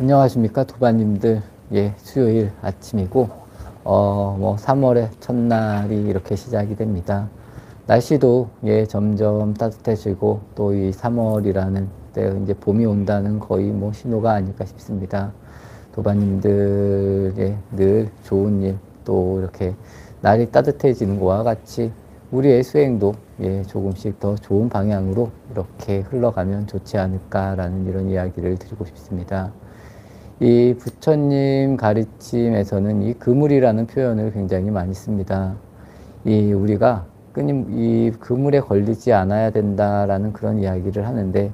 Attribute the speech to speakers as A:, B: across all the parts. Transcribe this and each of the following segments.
A: 안녕하십니까 도반님들. 예, 수요일 아침이고 3월의 첫날이 이렇게 시작이 됩니다. 날씨도 점점 따뜻해지고 또 이 3월이라는 때 이제 봄이 온다는 거의 신호가 아닐까 싶습니다. 도반님들의 늘 좋은 일, 또 이렇게 날이 따뜻해지는 것과 같이 우리의 수행도 조금씩 더 좋은 방향으로 이렇게 흘러가면 좋지 않을까라는 이런 이야기를 드리고 싶습니다. 이 부처님 가르침에서는 이 그물이라는 표현을 굉장히 많이 씁니다. 우리가 이 그물에 걸리지 않아야 된다라는 그런 이야기를 하는데,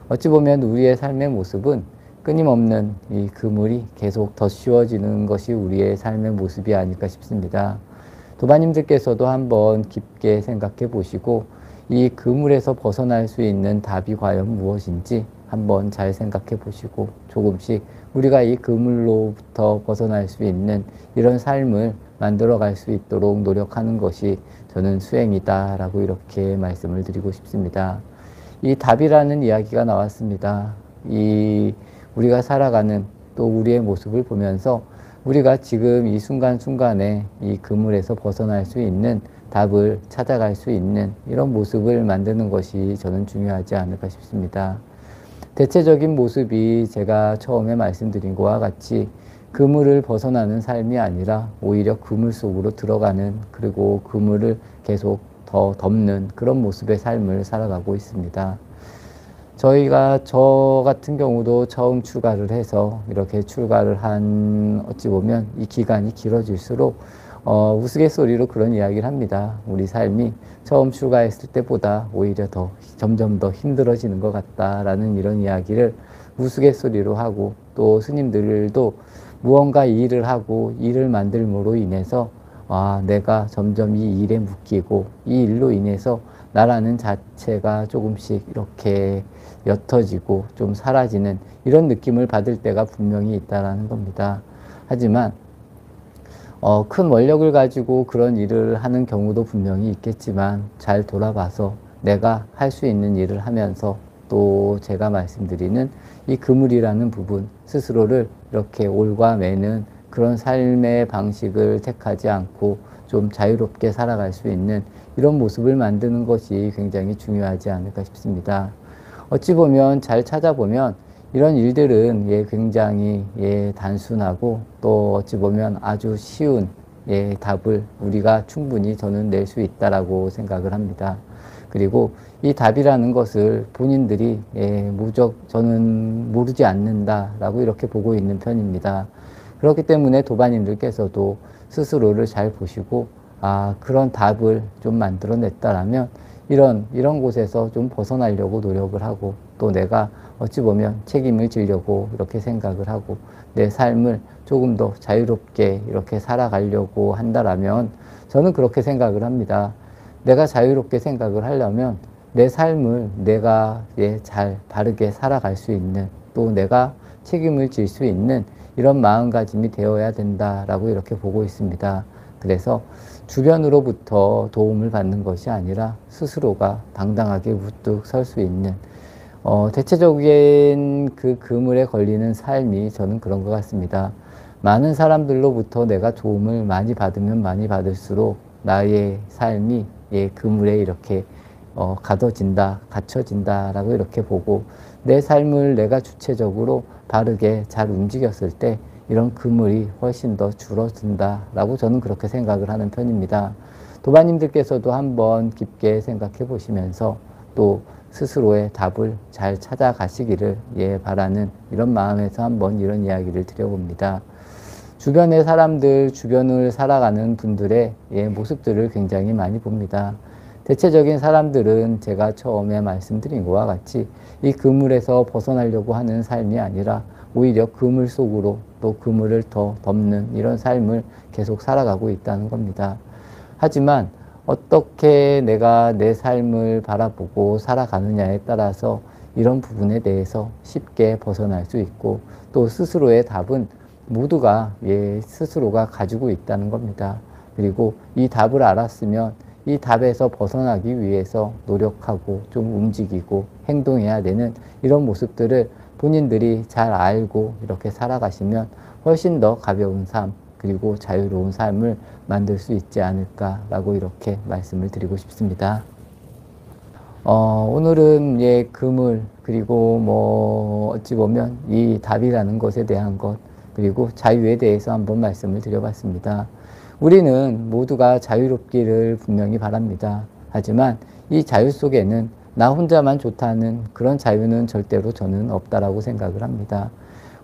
A: 어찌 보면 우리의 삶의 모습은 끊임없는 이 그물이 계속 더 씌워지는 것이 우리의 삶의 모습이 아닐까 싶습니다. 도바님들께서도 한번 깊게 생각해 보시고 이 그물에서 벗어날 수 있는 답이 과연 무엇인지 한번 잘 생각해 보시고 조금씩 우리가 이 그물로부터 벗어날 수 있는 이런 삶을 만들어 갈 수 있도록 노력하는 것이 저는 수행이다라고 이렇게 말씀을 드리고 싶습니다. 이 답이라는 이야기가 나왔습니다. 우리가 살아가는 또 우리의 모습을 보면서 우리가 지금 이 순간순간에 이 그물에서 벗어날 수 있는 답을 찾아갈 수 있는 이런 모습을 만드는 것이 저는 중요하지 않을까 싶습니다. 대체적인 모습이 제가 처음에 말씀드린 것과 같이 그물을 벗어나는 삶이 아니라 오히려 그물 속으로 들어가는, 그리고 그물을 계속 더 덮는 그런 모습의 삶을 살아가고 있습니다. 저 같은 경우도 처음 출가를 해서 이렇게 출가를 어찌 보면 이 기간이 길어질수록 우스갯소리로 그런 이야기를 합니다. 우리 삶이 처음 출가했을 때보다 오히려 점점 더 힘들어지는 것 같다라는 이런 이야기를 우스갯소리로 하고, 또 스님들도 무언가 일을 하고 일을 만들므로 인해서 내가 점점 이 일에 묶이고 이 일로 인해서 나라는 자체가 조금씩 이렇게 옅어지고 좀 사라지는 이런 느낌을 받을 때가 분명히 있다라는 겁니다. 하지만 큰 원력을 가지고 그런 일을 하는 경우도 분명히 있겠지만, 잘 돌아봐서 내가 할 수 있는 일을 하면서 또 제가 말씀드리는 이 그물이라는 부분 스스로를 이렇게 올과 매는 그런 삶의 방식을 택하지 않고 좀 자유롭게 살아갈 수 있는 이런 모습을 만드는 것이 굉장히 중요하지 않을까 싶습니다. 어찌 보면 잘 찾아보면 이런 일들은 굉장히 단순하고, 또 어찌 보면 아주 쉬운 답을 우리가 충분히 저는 낼 수 있다라고 생각을 합니다. 그리고 이 답이라는 것을 본인들이 저는 모르지 않는다라고 이렇게 보고 있는 편입니다. 그렇기 때문에 도반님들께서도 스스로를 잘 보시고 그런 답을 좀 만들어냈다라면 이런 곳에서 좀 벗어나려고 노력을 하고, 또 내가 어찌 보면 책임을 지려고 이렇게 생각을 하고 내 삶을 조금 더 자유롭게 이렇게 살아가려고 한다라면, 저는 그렇게 생각을 합니다. 내가 자유롭게 생각을 하려면 내 삶을 내가 잘 바르게 살아갈 수 있는, 또 내가 책임을 질 수 있는 이런 마음가짐이 되어야 된다라고 이렇게 보고 있습니다. 그래서 주변으로부터 도움을 받는 것이 아니라 스스로가 당당하게 우뚝 설 수 있는 대체적인 그 그물에 걸리는 삶이 저는 그런 것 같습니다. 많은 사람들로부터 내가 도움을 많이 받으면 많이 받을수록 나의 삶이 그물에 이렇게 갇혀진다라고 이렇게 보고, 내 삶을 내가 주체적으로 바르게 잘 움직였을 때 이런 그물이 훨씬 더 줄어든다라고 저는 그렇게 생각을 하는 편입니다. 도반님들께서도 한번 깊게 생각해 보시면서 또 스스로의 답을 잘 찾아가시기를 바라는 이런 마음에서 한번 이런 이야기를 드려봅니다. 주변의 사람들, 주변을 살아가는 분들의 모습들을 굉장히 많이 봅니다. 대체적인 사람들은 제가 처음에 말씀드린 것과 같이 이 그물에서 벗어나려고 하는 삶이 아니라 오히려 그물 속으로 또 그물을 더 덮는 이런 삶을 계속 살아가고 있다는 겁니다. 하지만 어떻게 내가 내 삶을 바라보고 살아가느냐에 따라서 이런 부분에 대해서 쉽게 벗어날 수 있고, 또 스스로의 답은 모두가 스스로가 가지고 있다는 겁니다. 그리고 이 답을 알았으면 이 답에서 벗어나기 위해서 노력하고 좀 움직이고 행동해야 되는 이런 모습들을 본인들이 잘 알고 이렇게 살아가시면 훨씬 더 가벼운 삶, 그리고 자유로운 삶을 만들 수 있지 않을까라고 이렇게 말씀을 드리고 싶습니다. 오늘은 그물, 그리고 어찌 보면 이 답이라는 것에 대한 것, 그리고 자유에 대해서 한번 말씀을 드려봤습니다. 우리는 모두가 자유롭기를 분명히 바랍니다. 하지만 이 자유 속에는 나 혼자만 좋다는 그런 자유는 절대로 저는 없다라고 생각을 합니다.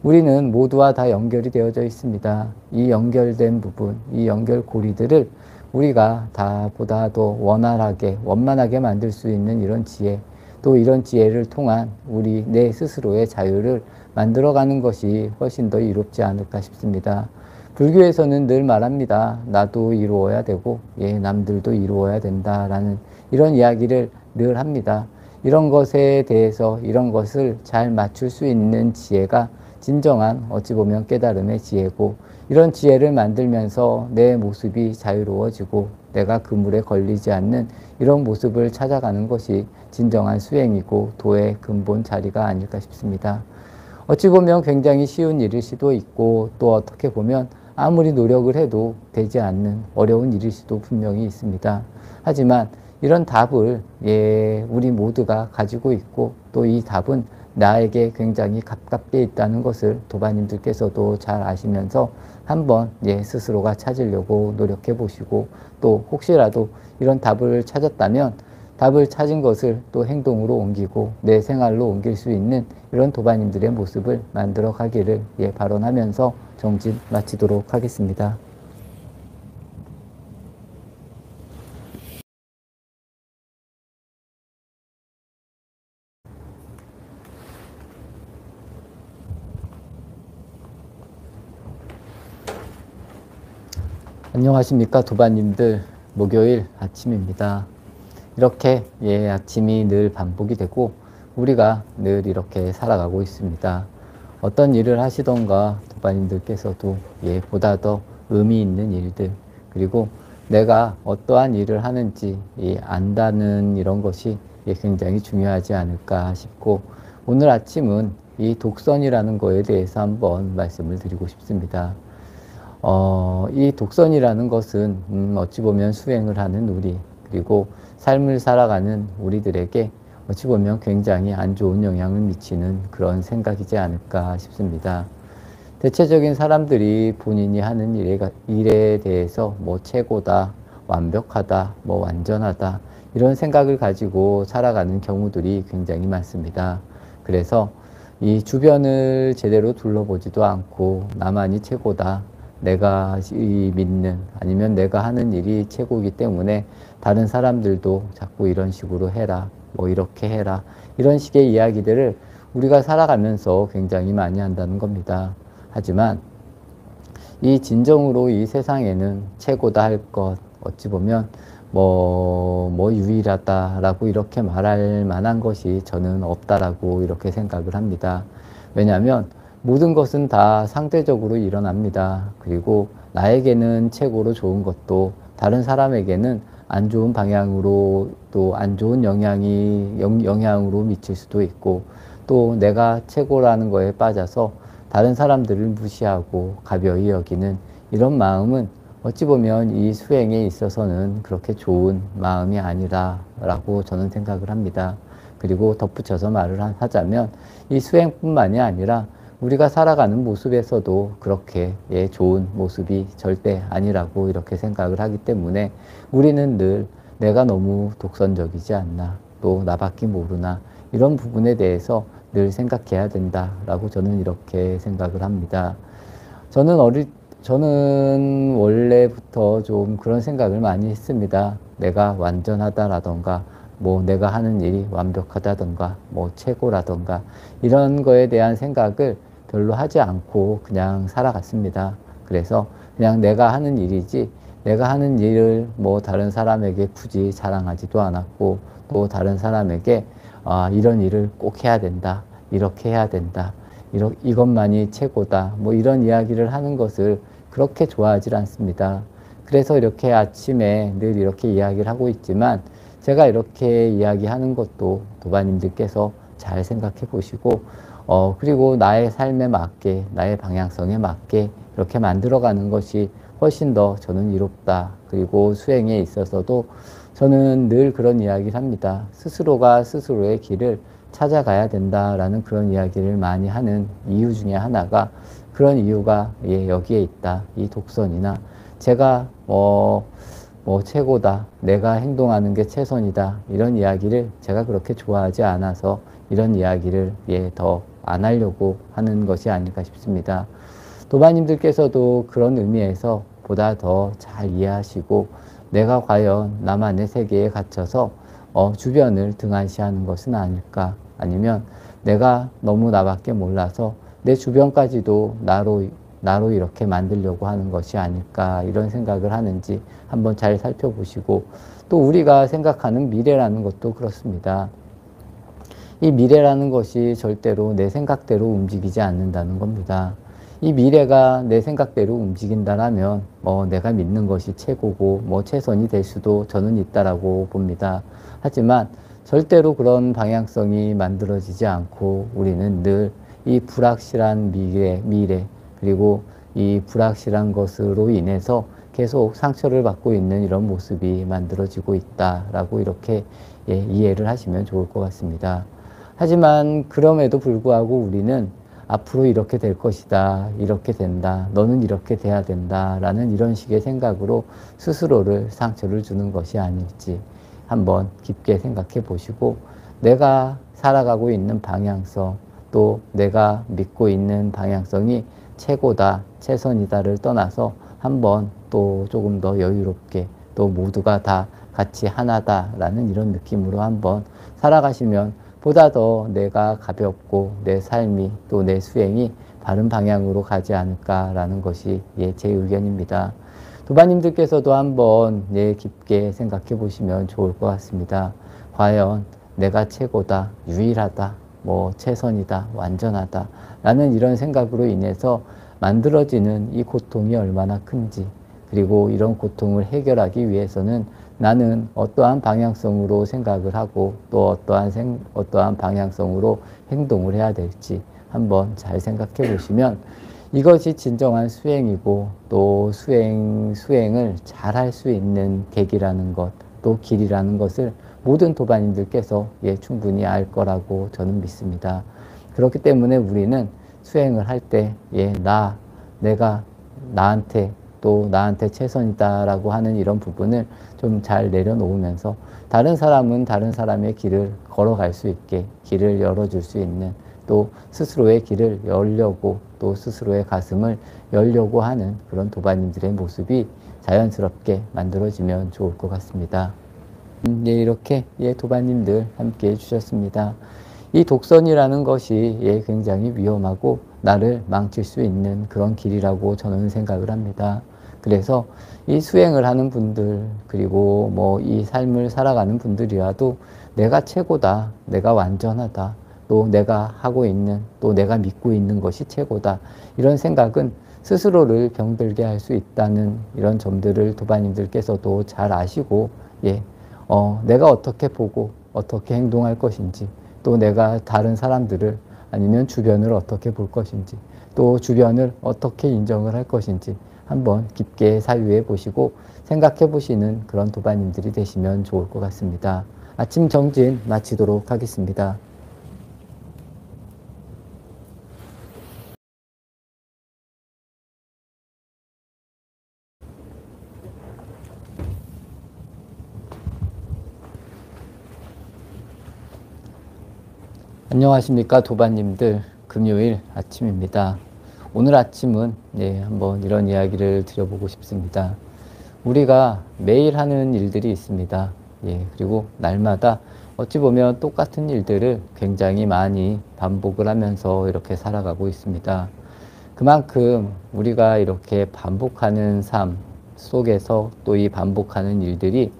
A: 우리는 모두와 다 연결이 되어져 있습니다. 이 연결된 부분, 이 연결고리들을 우리가 다 보다 더 원활하게, 원만하게 만들 수 있는 이런 지혜, 또 이런 지혜를 통한 우리 내 스스로의 자유를 만들어가는 것이 훨씬 더 이롭지 않을까 싶습니다. 불교에서는 늘 말합니다. 나도 이루어야 되고, 남들도 이루어야 된다라는 이런 이야기를 늘 합니다. 이런 것에 대해서 이런 것을 잘 맞출 수 있는 지혜가 진정한 어찌 보면 깨달음의 지혜고, 이런 지혜를 만들면서 내 모습이 자유로워지고 내가 그물에 걸리지 않는 이런 모습을 찾아가는 것이 진정한 수행이고 도의 근본 자리가 아닐까 싶습니다. 어찌 보면 굉장히 쉬운 일일 수도 있고, 또 어떻게 보면 아무리 노력을 해도 되지 않는 어려운 일일 수도 분명히 있습니다. 하지만 이런 답을 우리 모두가 가지고 있고, 또 이 답은 나에게 굉장히 가깝게 있다는 것을 도바님들께서도 잘 아시면서 한번 스스로가 찾으려고 노력해 보시고, 또 혹시라도 이런 답을 찾았다면 답을 찾은 것을 또 행동으로 옮기고 내 생활로 옮길 수 있는 이런 도바님들의 모습을 만들어 가기를 발언하면서 정진 마치도록 하겠습니다. 안녕하십니까 도바님들. 목요일 아침입니다. 이렇게 아침이 늘 반복이 되고 우리가 늘 이렇게 살아가고 있습니다. 어떤 일을 하시던가 도바님들께서도 보다 더 의미 있는 일들, 그리고 내가 어떠한 일을 하는지 안다는 이런 것이 굉장히 중요하지 않을까 싶고, 오늘 아침은 이 독선이라는 거에 대해서 한번 말씀을 드리고 싶습니다. 이 독선이라는 것은 어찌 보면 수행을 하는 우리, 그리고 삶을 살아가는 우리들에게 어찌 보면 굉장히 안 좋은 영향을 미치는 그런 생각이지 않을까 싶습니다. 대체적인 사람들이 본인이 하는 일에 대해서 최고다, 완벽하다, 완전하다, 이런 생각을 가지고 살아가는 경우들이 굉장히 많습니다. 그래서 이 주변을 제대로 둘러보지도 않고 나만이 최고다, 내가 믿는, 아니면 내가 하는 일이 최고이기 때문에 다른 사람들도 자꾸 이런 식으로 해라, 이렇게 해라, 이런 식의 이야기들을 우리가 살아가면서 굉장히 많이 한다는 겁니다. 하지만 이 진정으로 이 세상에는 최고다 할 것, 어찌 보면 유일하다라고 이렇게 말할 만한 것이 저는 없다라고 이렇게 생각을 합니다. 왜냐하면 모든 것은 다 상대적으로 일어납니다. 그리고 나에게는 최고로 좋은 것도 다른 사람에게는 안 좋은 방향으로, 또 안 좋은 영향으로 미칠 수도 있고, 또 내가 최고라는 거에 빠져서 다른 사람들을 무시하고 가벼이 여기는 이런 마음은 어찌 보면 이 수행에 있어서는 그렇게 좋은 마음이 아니라라고 저는 생각을 합니다. 그리고 덧붙여서 말을 하자면 이 수행뿐만이 아니라 우리가 살아가는 모습에서도 그렇게 좋은 모습이 절대 아니라고 이렇게 생각을 하기 때문에 우리는 늘 내가 너무 독선적이지 않나, 또 나밖에 모르나, 이런 부분에 대해서 늘 생각해야 된다라고 저는 이렇게 생각을 합니다. 저는 원래부터 좀 그런 생각을 많이 했습니다. 내가 완전하다라던가, 내가 하는 일이 완벽하다던가, 최고라던가, 이런 거에 대한 생각을 별로 하지 않고 그냥 살아갔습니다. 그래서 그냥 내가 하는 일이지, 내가 하는 일을 다른 사람에게 굳이 자랑하지도 않았고, 또 다른 사람에게 이런 일을 꼭 해야 된다, 이렇게 해야 된다, 이것만이 최고다, 이런 이야기를 하는 것을 그렇게 좋아하지 않습니다. 그래서 이렇게 아침에 늘 이렇게 이야기를 하고 있지만, 제가 이렇게 이야기하는 것도 도바님들께서 잘 생각해 보시고 그리고 나의 삶에 맞게, 나의 방향성에 맞게 이렇게 만들어가는 것이 훨씬 더 저는 이롭다. 그리고 수행에 있어서도 저는 늘 그런 이야기를 합니다. 스스로가 스스로의 길을 찾아가야 된다라는 그런 이야기를 많이 하는 이유 중에 하나가 그런 이유가 여기에 있다. 이 독선이나 제가 최고다. 내가 행동하는 게 최선이다. 이런 이야기를 제가 그렇게 좋아하지 않아서 이런 이야기를 더 안 하려고 하는 것이 아닐까 싶습니다. 도바님들께서도 그런 의미에서 보다 더 잘 이해하시고 내가 과연 나만의 세계에 갇혀서 주변을 등한시하는 것은 아닐까, 아니면 내가 너무 나밖에 몰라서 내 주변까지도 나로 이렇게 만들려고 하는 것이 아닐까, 이런 생각을 하는지 한번 잘 살펴보시고, 또 우리가 생각하는 미래라는 것도 그렇습니다. 이 미래라는 것이 절대로 내 생각대로 움직이지 않는다는 겁니다. 이 미래가 내 생각대로 움직인다라면 내가 믿는 것이 최고고 최선이 될 수도 저는 있다라고 봅니다. 하지만 절대로 그런 방향성이 만들어지지 않고 우리는 늘 이 불확실한 미래 그리고 이 불확실한 것으로 인해서 계속 상처를 받고 있는 이런 모습이 만들어지고 있다라고 이렇게 이해를 하시면 좋을 것 같습니다. 하지만 그럼에도 불구하고 우리는 앞으로 이렇게 될 것이다, 이렇게 된다, 너는 이렇게 돼야 된다 라는 이런 식의 생각으로 스스로를 상처를 주는 것이 아닐지 한번 깊게 생각해 보시고, 내가 살아가고 있는 방향성, 또 내가 믿고 있는 방향성이 최고다, 최선이다를 떠나서 한번 또 조금 더 여유롭게, 또 모두가 다 같이 하나다라는 이런 느낌으로 한번 살아가시면 보다 더 내가 가볍고 내 삶이 또 내 수행이 바른 방향으로 가지 않을까라는 것이 제 의견입니다. 도바님들께서도 한번 깊게 생각해 보시면 좋을 것 같습니다. 과연 내가 최고다, 유일하다, 최선이다, 완전하다 라는 이런 생각으로 인해서 만들어지는 이 고통이 얼마나 큰지, 그리고 이런 고통을 해결하기 위해서는 나는 어떠한 방향성으로 생각을 하고 또 어떠한 방향성으로 행동을 해야 될지 한번 잘 생각해 보시면 이것이 진정한 수행이고, 또 수행을 잘 할 수 있는 계기라는 것, 또 길이라는 것을 모든 도반님들께서 충분히 알 거라고 저는 믿습니다. 그렇기 때문에 우리는 수행을 할 때 내가 나한테 또 나한테 최선이다라고 하는 이런 부분을 좀 잘 내려놓으면서 다른 사람은 다른 사람의 길을 걸어갈 수 있게 길을 열어줄 수 있는, 또 스스로의 길을 열려고 또 스스로의 가슴을 열려고 하는 그런 도반님들의 모습이 자연스럽게 만들어지면 좋을 것 같습니다. 이렇게 도반님들 함께 해주셨습니다. 이 독선이라는 것이 굉장히 위험하고 나를 망칠 수 있는 그런 길이라고 저는 생각을 합니다. 그래서 이 수행을 하는 분들, 그리고 이 삶을 살아가는 분들이라도 내가 최고다, 내가 완전하다, 또 내가 하고 있는, 또 내가 믿고 있는 것이 최고다, 이런 생각은 스스로를 병들게 할 수 있다는 이런 점들을 도반님들께서도 잘 아시고, 내가 어떻게 보고 어떻게 행동할 것인지, 또 내가 다른 사람들을 아니면 주변을 어떻게 볼 것인지, 또 주변을 어떻게 인정을 할 것인지 한번 깊게 사유해 보시고 생각해 보시는 그런 도반님들이 되시면 좋을 것 같습니다. 아침 정진 마치도록 하겠습니다. 안녕하십니까 도반님들, 금요일 아침입니다. 오늘 아침은 한번 이런 이야기를 드려보고 싶습니다. 우리가 매일 하는 일들이 있습니다. 그리고 날마다 어찌 보면 똑같은 일들을 굉장히 많이 반복을 하면서 이렇게 살아가고 있습니다. 그만큼 우리가 이렇게 반복하는 삶 속에서 또 이 반복하는 일들이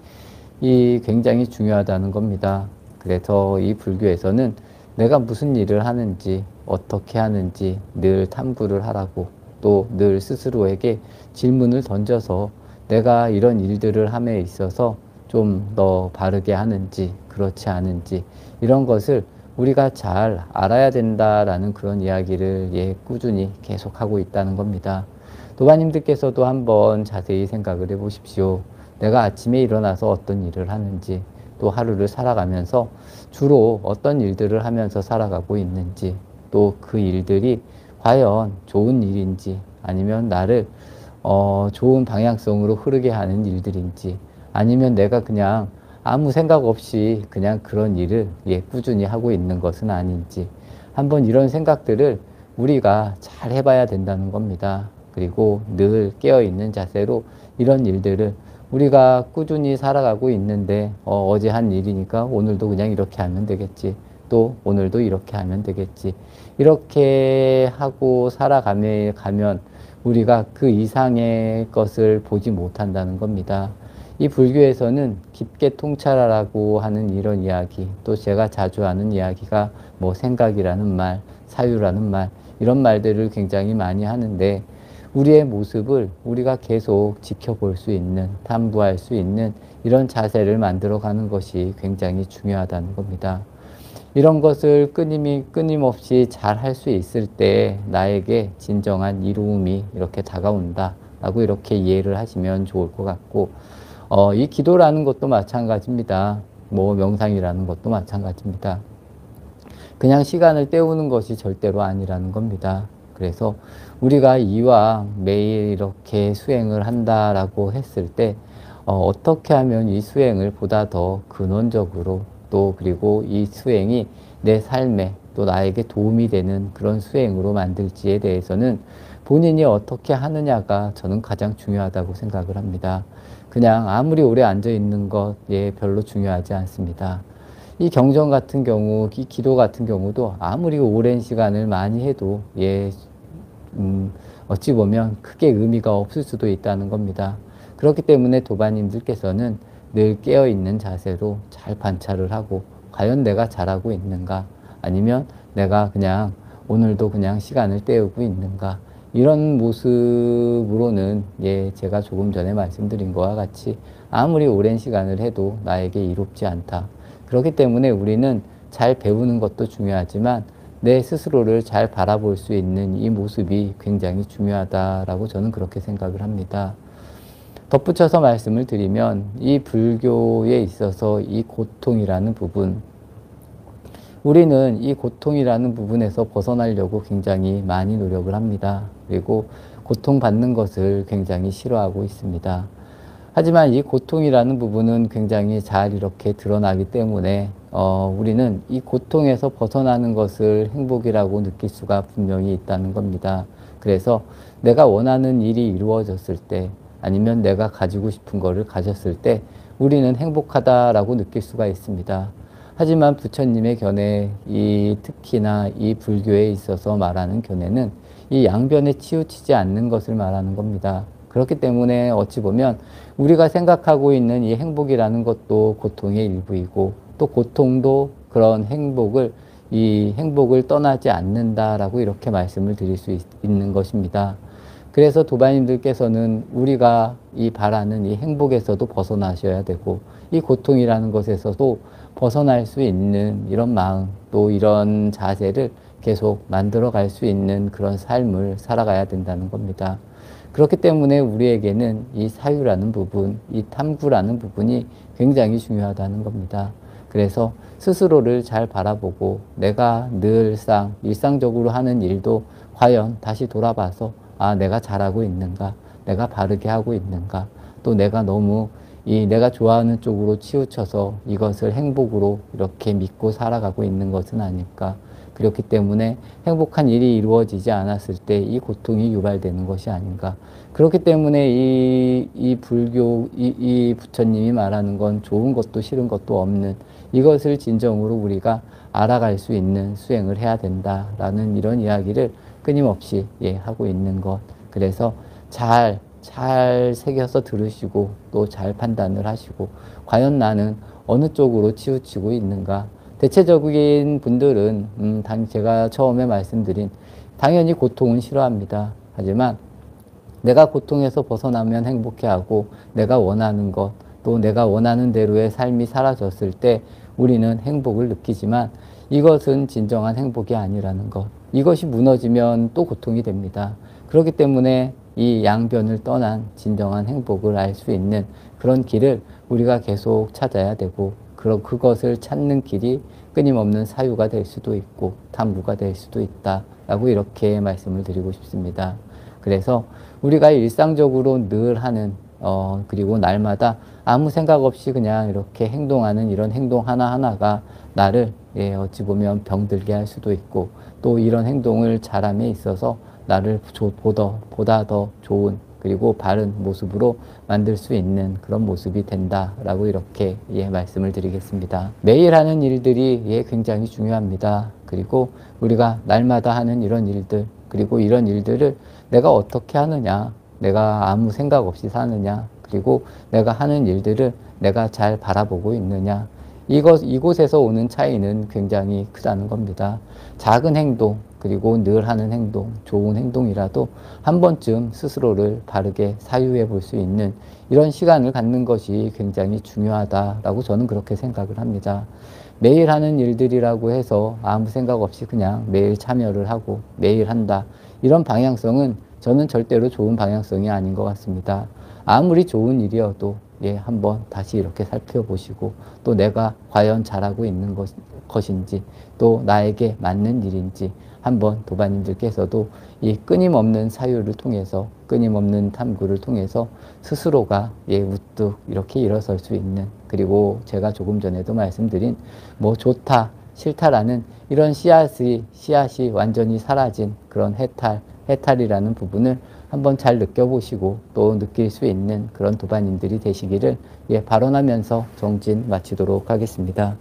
A: 굉장히 중요하다는 겁니다. 그래서 이 불교에서는 내가 무슨 일을 하는지, 어떻게 하는지 늘 탐구를 하라고, 또 늘 스스로에게 질문을 던져서 내가 이런 일들을 함에 있어서 좀 더 바르게 하는지, 그렇지 않은지, 이런 것을 우리가 잘 알아야 된다라는 그런 이야기를 꾸준히 계속하고 있다는 겁니다. 도반님들께서도 한번 자세히 생각을 해보십시오. 내가 아침에 일어나서 어떤 일을 하는지, 또 하루를 살아가면서 주로 어떤 일들을 하면서 살아가고 있는지, 또 그 일들이 과연 좋은 일인지, 아니면 나를 좋은 방향성으로 흐르게 하는 일들인지, 아니면 내가 그냥 아무 생각 없이 그냥 그런 일을 꾸준히 하고 있는 것은 아닌지, 한번 이런 생각들을 우리가 잘 해봐야 된다는 겁니다. 그리고 늘 깨어있는 자세로 이런 일들을 우리가 꾸준히 살아가고 있는데 어제 한 일이니까 오늘도 그냥 이렇게 하면 되겠지. 또 오늘도 이렇게 하면 되겠지. 이렇게 하고 살아가면 우리가 그 이상의 것을 보지 못한다는 겁니다. 이 불교에서는 깊게 통찰하라고 하는 이런 이야기, 또 제가 자주 하는 이야기가 뭐 생각이라는 말, 사유라는 말, 이런 말들을 굉장히 많이 하는데, 우리의 모습을 우리가 계속 지켜볼 수 있는, 탐구할 수 있는 이런 자세를 만들어가는 것이 굉장히 중요하다는 겁니다. 이런 것을 끊임없이 잘 할 수 있을 때 나에게 진정한 이로움이 이렇게 다가온다 라고 이렇게 이해를 하시면 좋을 것 같고, 이 기도라는 것도 마찬가지입니다. 뭐 명상이라는 것도 마찬가지입니다. 그냥 시간을 때우는 것이 절대로 아니라는 겁니다. 그래서 우리가 이왕 매일 이렇게 수행을 한다라고 했을 때 어떻게 하면 이 수행을 보다 더 근원적으로, 또 그리고 이 수행이 내 삶에 또 나에게 도움이 되는 그런 수행으로 만들지에 대해서는 본인이 어떻게 하느냐가 저는 가장 중요하다고 생각을 합니다. 그냥 아무리 오래 앉아 있는 것 별로 중요하지 않습니다. 이 경전 같은 경우, 이 기도 같은 경우도 아무리 오랜 시간을 많이 해도 어찌 보면 크게 의미가 없을 수도 있다는 겁니다. 그렇기 때문에 도반님들께서는 늘 깨어있는 자세로 잘 관찰을 하고, 과연 내가 잘하고 있는가, 아니면 내가 그냥 오늘도 그냥 시간을 때우고 있는가, 이런 모습으로는 제가 조금 전에 말씀드린 것과 같이 아무리 오랜 시간을 해도 나에게 이롭지 않다. 그렇기 때문에 우리는 잘 배우는 것도 중요하지만 내 스스로를 잘 바라볼 수 있는 이 모습이 굉장히 중요하다라고 저는 그렇게 생각을 합니다. 덧붙여서 말씀을 드리면 이 불교에 있어서 이 고통이라는 부분, 우리는 이 고통이라는 부분에서 벗어나려고 굉장히 많이 노력을 합니다. 그리고 고통받는 것을 굉장히 싫어하고 있습니다. 하지만 이 고통이라는 부분은 굉장히 잘 이렇게 드러나기 때문에 우리는 이 고통에서 벗어나는 것을 행복이라고 느낄 수가 분명히 있다는 겁니다. 그래서 내가 원하는 일이 이루어졌을 때, 아니면 내가 가지고 싶은 거를 가졌을 때 우리는 행복하다라고 느낄 수가 있습니다. 하지만 부처님의 견해, 특히나 이 불교에 있어서 말하는 견해는 이 양변에 치우치지 않는 것을 말하는 겁니다. 그렇기 때문에 어찌 보면 우리가 생각하고 있는 이 행복이라는 것도 고통의 일부이고, 또 고통도 그런 이 행복을 떠나지 않는다라고 이렇게 말씀을 드릴 수 있는 것입니다. 그래서 도반님들께서는 우리가 바라는 이 행복에서도 벗어나셔야 되고, 이 고통이라는 것에서도 벗어날 수 있는 이런 마음, 또 이런 자세를 계속 만들어 갈 수 있는 그런 삶을 살아가야 된다는 겁니다. 그렇기 때문에 우리에게는 이 사유라는 부분, 이 탐구라는 부분이 굉장히 중요하다는 겁니다. 그래서 스스로를 잘 바라보고, 내가 늘상 일상적으로 하는 일도 과연 다시 돌아봐서 내가 잘하고 있는가, 내가 바르게 하고 있는가, 또 내가 너무 내가 좋아하는 쪽으로 치우쳐서 이것을 행복으로 이렇게 믿고 살아가고 있는 것은 아닐까. 그렇기 때문에 행복한 일이 이루어지지 않았을 때 이 고통이 유발되는 것이 아닌가. 그렇기 때문에 이 불교, 이 부처님이 말하는 건 좋은 것도 싫은 것도 없는, 이것을 진정으로 우리가 알아갈 수 있는 수행을 해야 된다라는 이런 이야기를 끊임없이 하고 있는 것. 그래서 잘 새겨서 들으시고, 또 잘 판단을 하시고, 과연 나는 어느 쪽으로 치우치고 있는가. 대체적인 분들은 제가 처음에 말씀드린, 당연히 고통은 싫어합니다. 하지만 내가 고통에서 벗어나면 행복해하고, 내가 원하는 것, 또 내가 원하는 대로의 삶이 사라졌을 때 우리는 행복을 느끼지만, 이것은 진정한 행복이 아니라는 것. 이것이 무너지면 또 고통이 됩니다. 그렇기 때문에 이 양변을 떠난 진정한 행복을 알 수 있는 그런 길을 우리가 계속 찾아야 되고, 그것을 찾는 길이 끊임없는 사유가 될 수도 있고 탐구가 될 수도 있다라고 이렇게 말씀을 드리고 싶습니다. 그래서 우리가 일상적으로 늘 하는 그리고 날마다 아무 생각 없이 그냥 이렇게 행동하는 이런 행동 하나하나가 나를 어찌 보면 병들게 할 수도 있고, 또 이런 행동을 잘함에 있어서 나를 보다 더 좋은 그리고 바른 모습으로 만들 수 있는 그런 모습이 된다라고 이렇게 말씀을 드리겠습니다. 매일 하는 일들이 굉장히 중요합니다. 그리고 우리가 날마다 하는 이런 일들, 그리고 이런 일들을 내가 어떻게 하느냐, 내가 아무 생각 없이 사느냐, 그리고 내가 하는 일들을 내가 잘 바라보고 있느냐, 이곳에서 오는 차이는 굉장히 크다는 겁니다. 작은 행동, 그리고 늘 하는 행동, 좋은 행동이라도 한 번쯤 스스로를 바르게 사유해 볼 수 있는 이런 시간을 갖는 것이 굉장히 중요하다라고 저는 그렇게 생각을 합니다. 매일 하는 일들이라고 해서 아무 생각 없이 그냥 매일 참여를 하고 매일 한다, 이런 방향성은 저는 절대로 좋은 방향성이 아닌 것 같습니다. 아무리 좋은 일이어도 한번 다시 이렇게 살펴보시고, 또 내가 과연 잘하고 있는 것인지, 또 나에게 맞는 일인지 한번 도반님들께서도 이 끊임없는 사유를 통해서, 끊임없는 탐구를 통해서 스스로가 우뚝 이렇게 일어설 수 있는, 그리고 제가 조금 전에도 말씀드린 뭐 좋다, 싫다라는 이런 씨앗이 완전히 사라진 그런 해탈이라는 부분을 한번 잘 느껴보시고 또 느낄 수 있는 그런 도반님들이 되시기를 발언하면서 정진 마치도록 하겠습니다.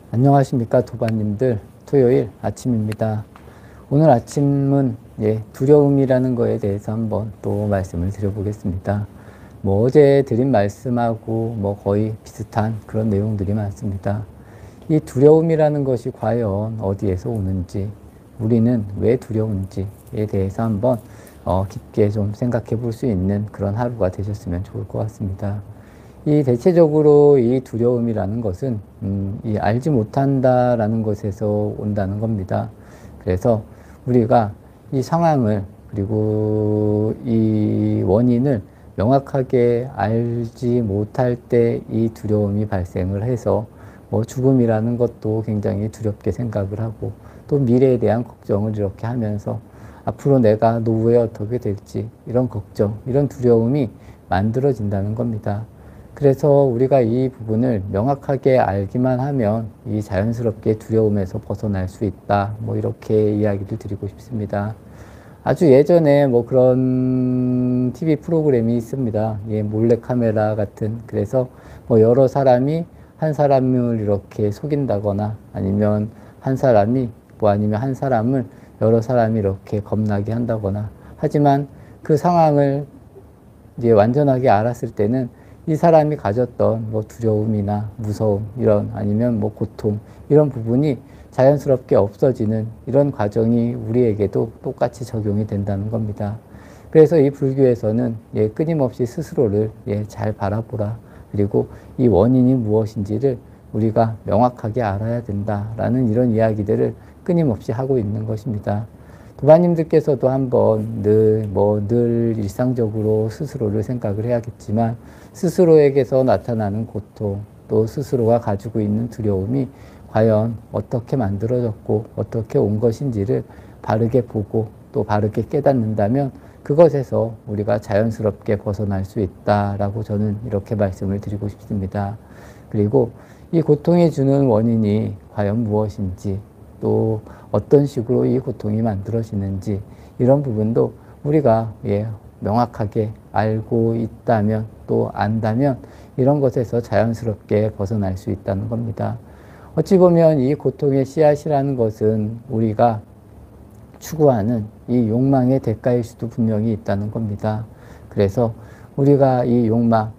A: 안녕하십니까 도반님들. 토요일 아침입니다. 오늘 아침은 두려움이라는 거에 대해서 한번 또 말씀을 드려보겠습니다. 뭐 어제 드린 말씀하고 뭐 거의 비슷한 그런 내용들이 많습니다. 이 두려움이라는 것이 과연 어디에서 오는지, 우리는 왜 두려운지에 대해서 한번 깊게 좀 생각해 볼 수 있는 그런 하루가 되셨으면 좋을 것 같습니다. 이 대체적으로 이 두려움이라는 것은 이 알지 못한다라는 것에서 온다는 겁니다. 그래서 우리가 이 상황을, 그리고 이 원인을 명확하게 알지 못할 때 이 두려움이 발생을 해서 뭐 죽음이라는 것도 굉장히 두렵게 생각을 하고, 또 미래에 대한 걱정을 이렇게 하면서 앞으로 내가 노후에 어떻게 될지 이런 걱정, 이런 두려움이 만들어진다는 겁니다. 그래서 우리가 이 부분을 명확하게 알기만 하면 이 자연스럽게 두려움에서 벗어날 수 있다, 뭐 이렇게 이야기를 드리고 싶습니다. 아주 예전에 뭐 그런 TV 프로그램이 있습니다. 몰래카메라 같은. 그래서 뭐 여러 사람이 한 사람을 이렇게 속인다거나, 아니면 한 사람이 아니면 한 사람을 여러 사람이 이렇게 겁나게 한다거나, 하지만 그 상황을 완전하게 알았을 때는 이 사람이 가졌던 뭐 두려움이나 무서움, 이런, 아니면 뭐 고통, 이런 부분이 자연스럽게 없어지는 이런 과정이 우리에게도 똑같이 적용이 된다는 겁니다. 그래서 이 불교에서는 끊임없이 스스로를 잘 바라보라, 그리고 이 원인이 무엇인지를 우리가 명확하게 알아야 된다라는 이런 이야기들을 끊임없이 하고 있는 것입니다. 도반님들께서도 한번 늘 일상적으로 스스로를 생각을 해야겠지만, 스스로에게서 나타나는 고통, 또 스스로가 가지고 있는 두려움이 과연 어떻게 만들어졌고 어떻게 온 것인지를 바르게 보고 또 바르게 깨닫는다면 그것에서 우리가 자연스럽게 벗어날 수 있다라고 저는 이렇게 말씀을 드리고 싶습니다. 그리고 이 고통이 주는 원인이 과연 무엇인지, 또 어떤 식으로 이 고통이 만들어지는지, 이런 부분도 우리가 명확하게 알고 있다면, 또 안다면 이런 것에서 자연스럽게 벗어날 수 있다는 겁니다. 어찌 보면 이 고통의 씨앗이라는 것은 우리가 추구하는 이 욕망의 대가일 수도 분명히 있다는 겁니다. 그래서 우리가 이 욕망,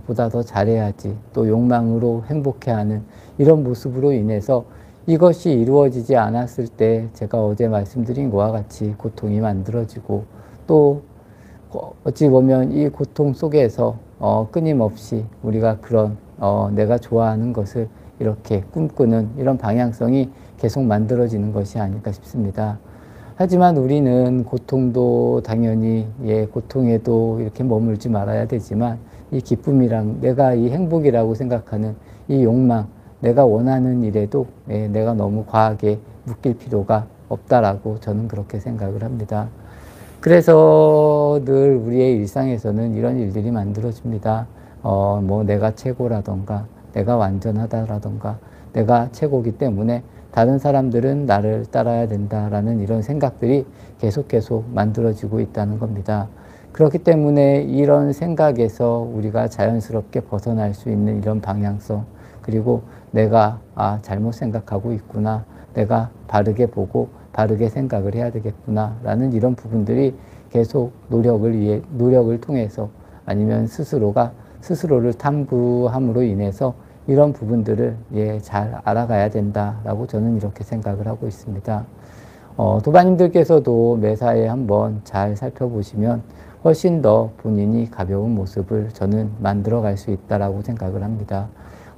A: 보다 더 잘해야지, 또 욕망으로 행복해하는 이런 모습으로 인해서 이것이 이루어지지 않았을 때 제가 어제 말씀드린 것과 같이 고통이 만들어지고, 또 어찌 보면 이 고통 속에서 끊임없이 우리가 그런 내가 좋아하는 것을 이렇게 꿈꾸는 이런 방향성이 계속 만들어지는 것이 아닐까 싶습니다. 하지만 우리는 고통도 당연히 고통에도 이렇게 머물지 말아야 되지만, 이 기쁨이랑 내가 이 행복이라고 생각하는 이 욕망, 내가 원하는 일에도 내가 너무 과하게 묶일 필요가 없다라고 저는 그렇게 생각을 합니다. 그래서 늘 우리의 일상에서는 이런 일들이 만들어집니다. 뭐 내가 최고라던가, 내가 완전하다라던가, 내가 최고기 때문에 다른 사람들은 나를 따라야 된다라는 이런 생각들이 계속 만들어지고 있다는 겁니다. 그렇기 때문에 이런 생각에서 우리가 자연스럽게 벗어날 수 있는 이런 방향성, 그리고 내가 잘못 생각하고 있구나, 내가 바르게 보고 바르게 생각을 해야 되겠구나 라는 이런 부분들이 계속 노력을 통해서, 아니면 스스로를 탐구함으로 인해서 이런 부분들을 잘 알아가야 된다라고 저는 이렇게 생각을 하고 있습니다. 도반님들께서도 매사에 한번 잘 살펴보시면 훨씬 더 본인이 가벼운 모습을 저는 만들어 갈 수 있다라고 생각을 합니다.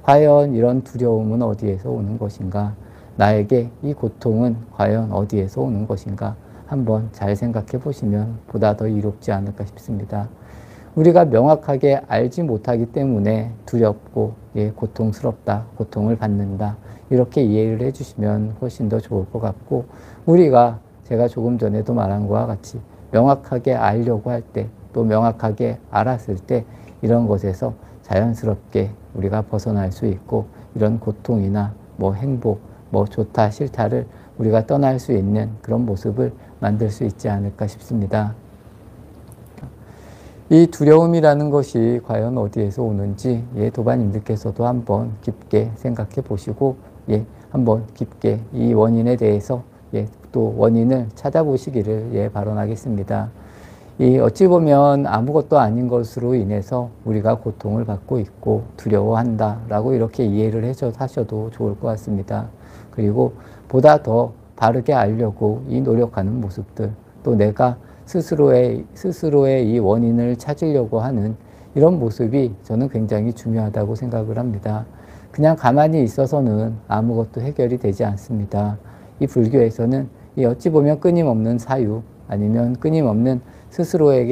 A: 과연 이런 두려움은 어디에서 오는 것인가? 나에게 이 고통은 과연 어디에서 오는 것인가? 한번 잘 생각해 보시면 보다 더 이롭지 않을까 싶습니다. 우리가 명확하게 알지 못하기 때문에 두렵고 고통스럽다, 고통을 받는다, 이렇게 이해를 해주시면 훨씬 더 좋을 것 같고, 우리가 제가 조금 전에도 말한 것과 같이 명확하게 알려고 할 때, 또 명확하게 알았을 때 이런 것에서 자연스럽게 우리가 벗어날 수 있고, 이런 고통이나 뭐 행복, 뭐 좋다 싫다를 우리가 떠날 수 있는 그런 모습을 만들 수 있지 않을까 싶습니다. 이 두려움이라는 것이 과연 어디에서 오는지 도반님들께서도 한번 깊게 생각해 보시고 한번 깊게 이 원인에 대해서 또 원인을 찾아보시기를 바라겠습니다. 어찌 보면 아무것도 아닌 것으로 인해서 우리가 고통을 받고 있고 두려워한다라고 이렇게 이해를 하셔도 좋을 것 같습니다. 그리고 보다 더 바르게 알려고 이 노력하는 모습들, 또 내가 스스로의 이 원인을 찾으려고 하는 이런 모습이 저는 굉장히 중요하다고 생각을 합니다. 그냥 가만히 있어서는 아무것도 해결이 되지 않습니다. 이 불교에서는 어찌 보면 끊임없는 사유, 아니면 끊임없는 스스로에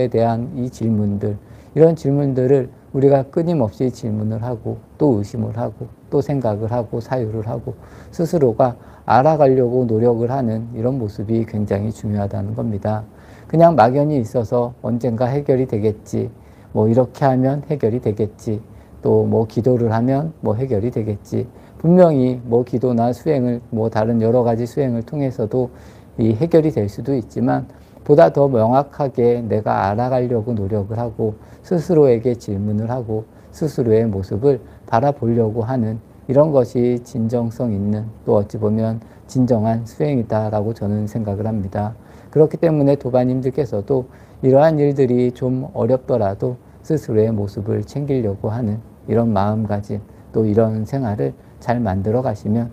A: 대한 이 질문들, 이런 질문들을 우리가 끊임없이 질문을 하고, 또 의심을 하고, 또 생각을 하고, 사유를 하고, 스스로가 알아가려고 노력을 하는 이런 모습이 굉장히 중요하다는 겁니다. 그냥 막연히 있어서 언젠가 해결이 되겠지, 뭐 이렇게 하면 해결이 되겠지, 또 뭐 기도를 하면 뭐 해결이 되겠지, 분명히 뭐 기도나 수행을, 뭐 다른 여러 가지 수행을 통해서도 이 해결이 될 수도 있지만, 보다 더 명확하게 내가 알아가려고 노력을 하고, 스스로에게 질문을 하고, 스스로의 모습을 바라보려고 하는 이런 것이 진정성 있는, 또 어찌 보면 진정한 수행이다라고 저는 생각을 합니다. 그렇기 때문에 도반님들께서도 이러한 일들이 좀 어렵더라도 스스로의 모습을 챙기려고 하는 이런 마음가짐, 또 이런 생활을 잘 만들어 가시면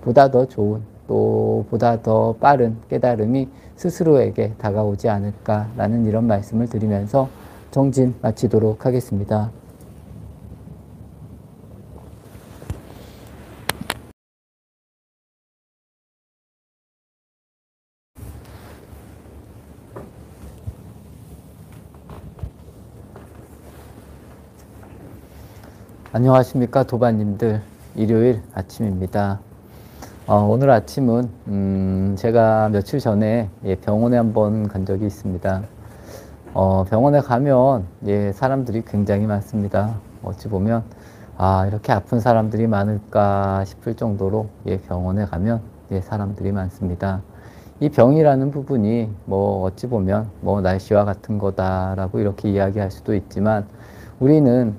A: 보다 더 좋은, 또 보다 더 빠른 깨달음이 스스로에게 다가오지 않을까라는 이런 말씀을 드리면서 정진 마치도록 하겠습니다. 안녕하십니까 도반님들. 일요일 아침입니다. 오늘 아침은 제가 며칠 전에 병원에 한번 간 적이 있습니다. 병원에 가면 사람들이 굉장히 많습니다. 어찌 보면 이렇게 아픈 사람들이 많을까 싶을 정도로 병원에 가면 사람들이 많습니다. 이 병이라는 부분이 뭐 어찌 보면 뭐 날씨와 같은 거다라고 이렇게 이야기할 수도 있지만, 우리는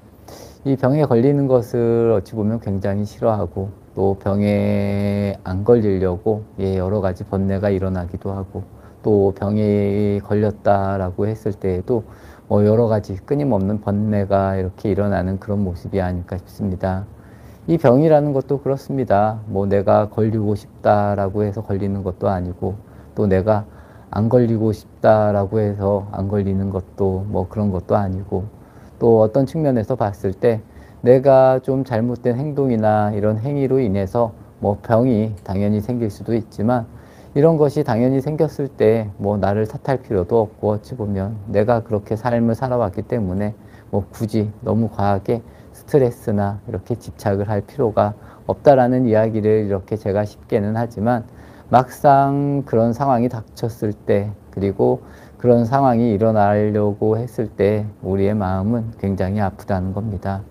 A: 이 병에 걸리는 것을 어찌 보면 굉장히 싫어하고, 또 병에 안 걸리려고 여러 가지 번뇌가 일어나기도 하고, 또 병에 걸렸다라고 했을 때에도 뭐 여러 가지 끊임없는 번뇌가 이렇게 일어나는 그런 모습이 아닐까 싶습니다. 이 병이라는 것도 그렇습니다. 뭐 내가 걸리고 싶다라고 해서 걸리는 것도 아니고, 또 내가 안 걸리고 싶다라고 해서 안 걸리는 것도 뭐 그런 것도 아니고, 또 어떤 측면에서 봤을 때 내가 좀 잘못된 행동이나 이런 행위로 인해서 뭐 병이 당연히 생길 수도 있지만, 이런 것이 당연히 생겼을 때 뭐 나를 탓할 필요도 없고, 어찌 보면 내가 그렇게 삶을 살아왔기 때문에 뭐 굳이 너무 과하게 스트레스나 이렇게 집착을 할 필요가 없다라는 이야기를 이렇게 제가 쉽게는 하지만, 막상 그런 상황이 닥쳤을 때, 그리고 그런 상황이 일어나려고 했을 때 우리의 마음은 굉장히 아프다는 겁니다.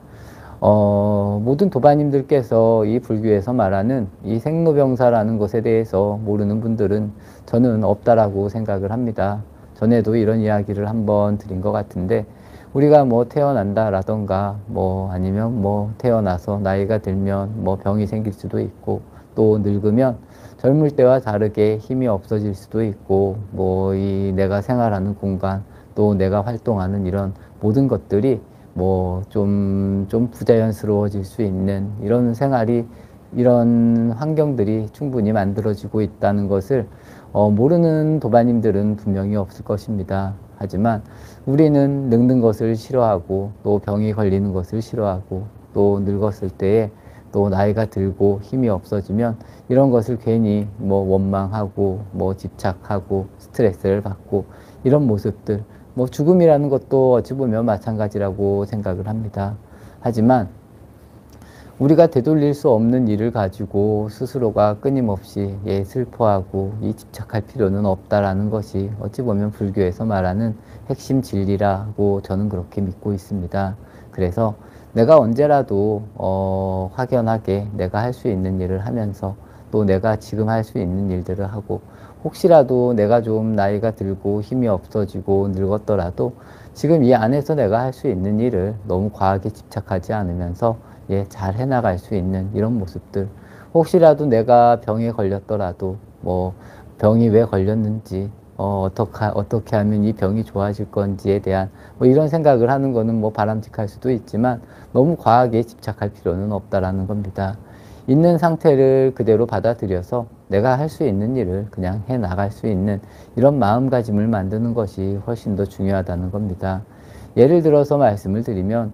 A: 모든 도반님들께서 이 불교에서 말하는 이 생로병사라는 것에 대해서 모르는 분들은 저는 없다라고 생각을 합니다. 전에도 이런 이야기를 한번 드린 것 같은데, 우리가 뭐 태어난다라던가 뭐 아니면 뭐 태어나서 나이가 들면 뭐 병이 생길 수도 있고, 또 늙으면 젊을 때와 다르게 힘이 없어질 수도 있고, 뭐 이 내가 생활하는 공간, 또 내가 활동하는 이런 모든 것들이 뭐 좀 부자연스러워질 수 있는 이런 생활이, 이런 환경들이 충분히 만들어지고 있다는 것을 모르는 도반님들은 분명히 없을 것입니다. 하지만 우리는 늙는 것을 싫어하고, 또 병이 걸리는 것을 싫어하고, 또 늙었을 때에 또 나이가 들고 힘이 없어지면 이런 것을 괜히 뭐 원망하고 뭐 집착하고 스트레스를 받고, 이런 모습들, 뭐 죽음이라는 것도 어찌 보면 마찬가지라고 생각을 합니다. 하지만 우리가 되돌릴 수 없는 일을 가지고 스스로가 끊임없이 슬퍼하고 이 집착할 필요는 없다라는 것이 어찌 보면 불교에서 말하는 핵심 진리라고 저는 그렇게 믿고 있습니다. 그래서 내가 언제라도 확연하게 내가 할 수 있는 일을 하면서, 또 내가 지금 할 수 있는 일들을 하고, 혹시라도 내가 좀 나이가 들고 힘이 없어지고 늙었더라도 지금 이 안에서 내가 할 수 있는 일을 너무 과하게 집착하지 않으면서 잘 해나갈 수 있는 이런 모습들, 혹시라도 내가 병에 걸렸더라도 뭐 병이 왜 걸렸는지, 어떻게 하면 이 병이 좋아질 건지에 대한 뭐 이런 생각을 하는 거는 뭐 바람직할 수도 있지만, 너무 과하게 집착할 필요는 없다라는 겁니다. 있는 상태를 그대로 받아들여서 내가 할 수 있는 일을 그냥 해 나갈 수 있는 이런 마음가짐을 만드는 것이 훨씬 더 중요하다는 겁니다. 예를 들어서 말씀을 드리면,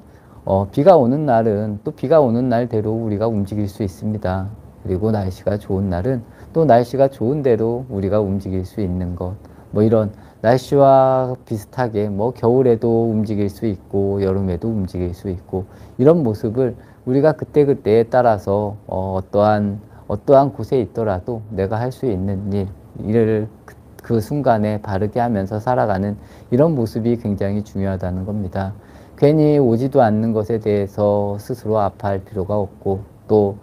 A: 비가 오는 날은 또 비가 오는 날대로 우리가 움직일 수 있습니다. 그리고 날씨가 좋은 날은 또 날씨가 좋은 대로 우리가 움직일 수 있는 것, 뭐 이런 날씨와 비슷하게 뭐 겨울에도 움직일 수 있고 여름에도 움직일 수 있고, 이런 모습을 우리가 그때그때에 따라서 어떠한 곳에 있더라도 내가 할 수 있는 일을 그 순간에 바르게 하면서 살아가는 이런 모습이 굉장히 중요하다는 겁니다. 괜히 오지도 않는 것에 대해서 스스로 아파할 필요가 없고, 또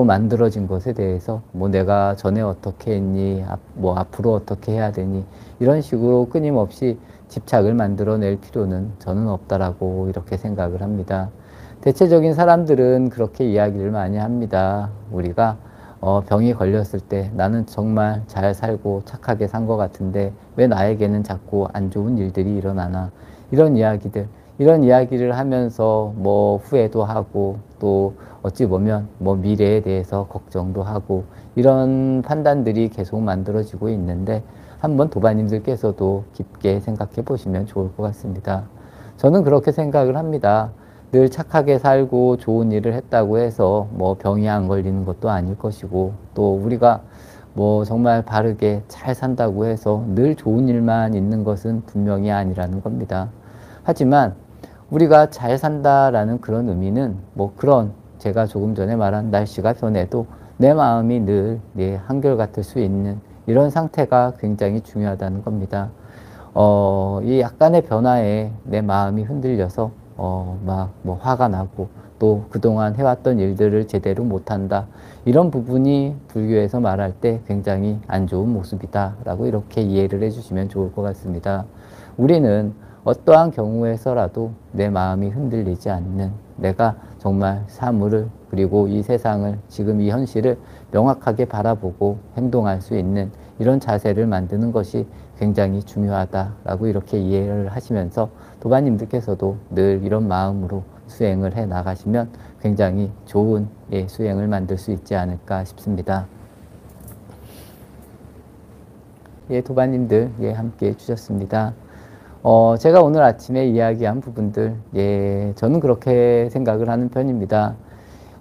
A: 만들어진 것에 대해서 뭐 내가 전에 어떻게 했니, 뭐 앞으로 어떻게 해야 되니, 이런 식으로 끊임없이 집착을 만들어낼 필요는 저는 없다라고 이렇게 생각을 합니다. 대체적인 사람들은 그렇게 이야기를 많이 합니다. 우리가 병이 걸렸을 때 나는 정말 잘 살고 착하게 산 것 같은데 왜 나에게는 자꾸 안 좋은 일들이 일어나나, 이런 이야기를 하면서 뭐 후회도 하고, 또 어찌 보면 뭐 미래에 대해서 걱정도 하고, 이런 판단들이 계속 만들어지고 있는데, 한번 도반님들께서도 깊게 생각해 보시면 좋을 것 같습니다. 저는 그렇게 생각을 합니다. 늘 착하게 살고 좋은 일을 했다고 해서 뭐 병이 안 걸리는 것도 아닐 것이고, 또 우리가 뭐 정말 바르게 잘 산다고 해서 늘 좋은 일만 있는 것은 분명히 아니라는 겁니다. 하지만 우리가 잘 산다라는 그런 의미는 뭐 그런 제가 조금 전에 말한 날씨가 변해도 내 마음이 늘 한결같을 수 있는 이런 상태가 굉장히 중요하다는 겁니다. 이 약간의 변화에 내 마음이 흔들려서 막 뭐 화가 나고, 또 그동안 해왔던 일들을 제대로 못한다, 이런 부분이 불교에서 말할 때 굉장히 안 좋은 모습이다 라고 이렇게 이해를 해주시면 좋을 것 같습니다. 우리는 어떠한 경우에서라도 내 마음이 흔들리지 않는, 내가 정말 사물을, 그리고 이 세상을, 지금 이 현실을 명확하게 바라보고 행동할 수 있는 이런 자세를 만드는 것이 굉장히 중요하다라고 이렇게 이해를 하시면서 도반님들께서도 늘 이런 마음으로 수행을 해 나가시면 굉장히 좋은 예, 수행을 만들 수 있지 않을까 싶습니다. 예, 도반님들 예, 함께 해주셨습니다. 제가 오늘 아침에 이야기한 부분들, 예, 저는 그렇게 생각을 하는 편입니다.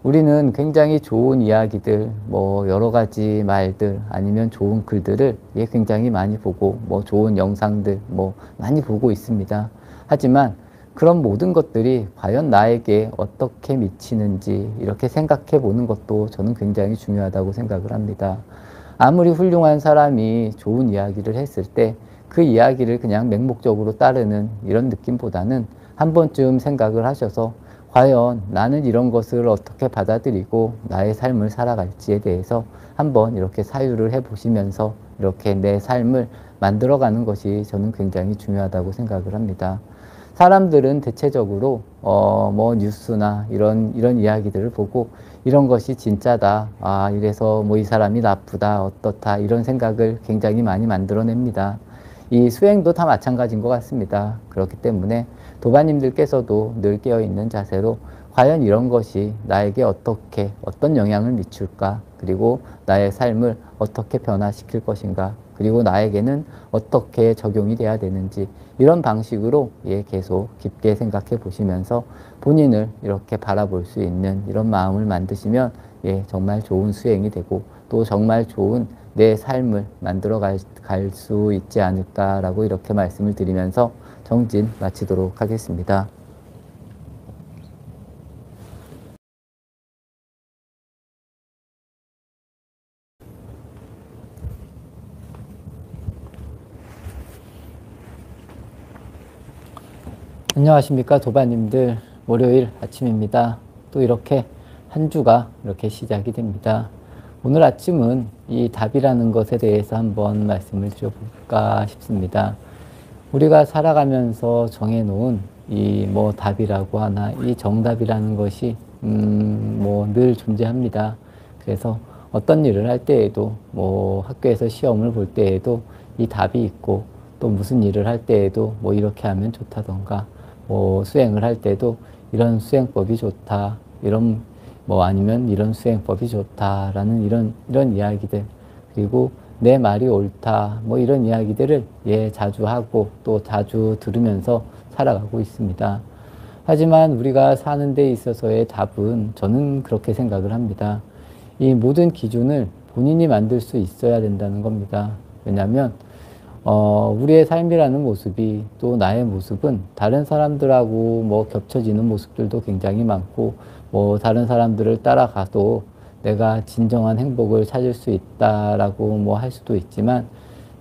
A: 우리는 굉장히 좋은 이야기들, 뭐, 여러 가지 말들, 아니면 좋은 글들을, 예, 굉장히 많이 보고, 뭐, 좋은 영상들, 뭐, 많이 보고 있습니다. 하지만, 그런 모든 것들이 과연 나에게 어떻게 미치는지, 이렇게 생각해 보는 것도 저는 굉장히 중요하다고 생각을 합니다. 아무리 훌륭한 사람이 좋은 이야기를 했을 때, 그 이야기를 그냥 맹목적으로 따르는 이런 느낌보다는 한 번쯤 생각을 하셔서 과연 나는 이런 것을 어떻게 받아들이고 나의 삶을 살아갈지에 대해서 한번 이렇게 사유를 해보시면서 이렇게 내 삶을 만들어가는 것이 저는 굉장히 중요하다고 생각을 합니다. 사람들은 대체적으로 뭐 뉴스나 이런 이야기들을 보고 이런 것이 진짜다. 아, 이래서 뭐 이 사람이 나쁘다, 어떻다 이런 생각을 굉장히 많이 만들어냅니다. 이 수행도 다 마찬가지인 것 같습니다. 그렇기 때문에 도반님들께서도 늘 깨어있는 자세로 과연 이런 것이 나에게 어떻게 어떤 영향을 미칠까, 그리고 나의 삶을 어떻게 변화시킬 것인가, 그리고 나에게는 어떻게 적용이 돼야 되는지 이런 방식으로 예, 계속 깊게 생각해 보시면서 본인을 이렇게 바라볼 수 있는 이런 마음을 만드시면 예, 정말 좋은 수행이 되고 또 정말 좋은 내 삶을 만들어 갈 수 있지 않을까라고 이렇게 말씀을 드리면서 정진 마치도록 하겠습니다. 안녕하십니까 도반님들, 월요일 아침입니다. 또 이렇게 한 주가 이렇게 시작이 됩니다. 오늘 아침은 이 답이라는 것에 대해서 한번 말씀을 드려볼까 싶습니다. 우리가 살아가면서 정해놓은 이 뭐 답이라고 하나, 이 정답이라는 것이 뭐 늘 존재합니다. 그래서 어떤 일을 할 때에도 뭐 학교에서 시험을 볼 때에도 이 답이 있고, 또 무슨 일을 할 때에도 뭐 이렇게 하면 좋다던가, 뭐 수행을 할 때도 이런 수행법이 좋다, 이런 뭐 아니면 이런 수행법이 좋다라는 이런 이야기들, 그리고 내 말이 옳다, 뭐 이런 이야기들을 예, 자주 하고 또 자주 들으면서 살아가고 있습니다. 하지만 우리가 사는 데 있어서의 답은 저는 그렇게 생각을 합니다. 이 모든 기준을 본인이 만들 수 있어야 된다는 겁니다. 왜냐하면 우리의 삶이라는 모습이, 또 나의 모습은 다른 사람들하고 뭐 겹쳐지는 모습들도 굉장히 많고, 뭐 다른 사람들을 따라가도 내가 진정한 행복을 찾을 수 있다라고 뭐 할 수도 있지만,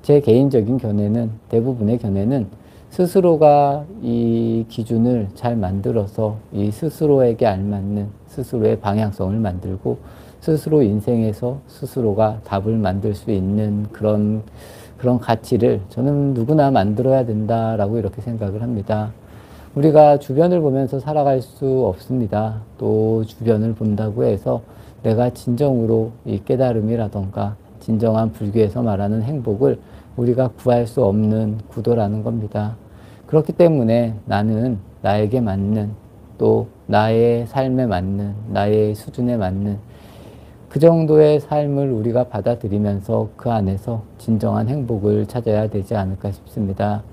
A: 제 개인적인 견해는, 대부분의 견해는 스스로가 이 기준을 잘 만들어서 이 스스로에게 알맞는 스스로의 방향성을 만들고, 스스로 인생에서 스스로가 답을 만들 수 있는 그런 가치를 저는 누구나 만들어야 된다라고 이렇게 생각을 합니다. 우리가 주변을 보면서 살아갈 수 없습니다. 또 주변을 본다고 해서 내가 진정으로 이 깨달음이라던가 진정한 불교에서 말하는 행복을 우리가 구할 수 없는 구도라는 겁니다. 그렇기 때문에 나는 나에게 맞는, 또 나의 삶에 맞는, 나의 수준에 맞는 그 정도의 삶을 우리가 받아들이면서 그 안에서 진정한 행복을 찾아야 되지 않을까 싶습니다.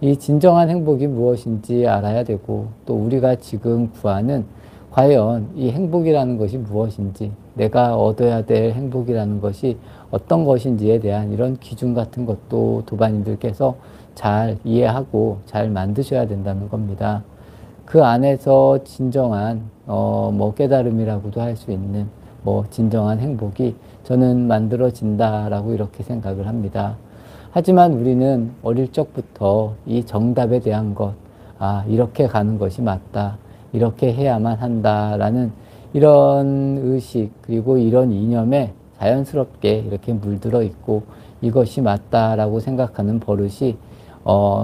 A: 이 진정한 행복이 무엇인지 알아야 되고, 또 우리가 지금 구하는 과연 이 행복이라는 것이 무엇인지, 내가 얻어야 될 행복이라는 것이 어떤 것인지에 대한 이런 기준 같은 것도 도반님들께서 잘 이해하고 잘 만드셔야 된다는 겁니다. 그 안에서 진정한 뭐 깨달음이라고도 할 수 있는 뭐 진정한 행복이 저는 만들어진다라고 이렇게 생각을 합니다. 하지만 우리는 어릴 적부터 이 정답에 대한 것, 아, 이렇게 가는 것이 맞다, 이렇게 해야만 한다라는 이런 의식, 그리고 이런 이념에 자연스럽게 이렇게 물들어 있고, 이것이 맞다라고 생각하는 버릇이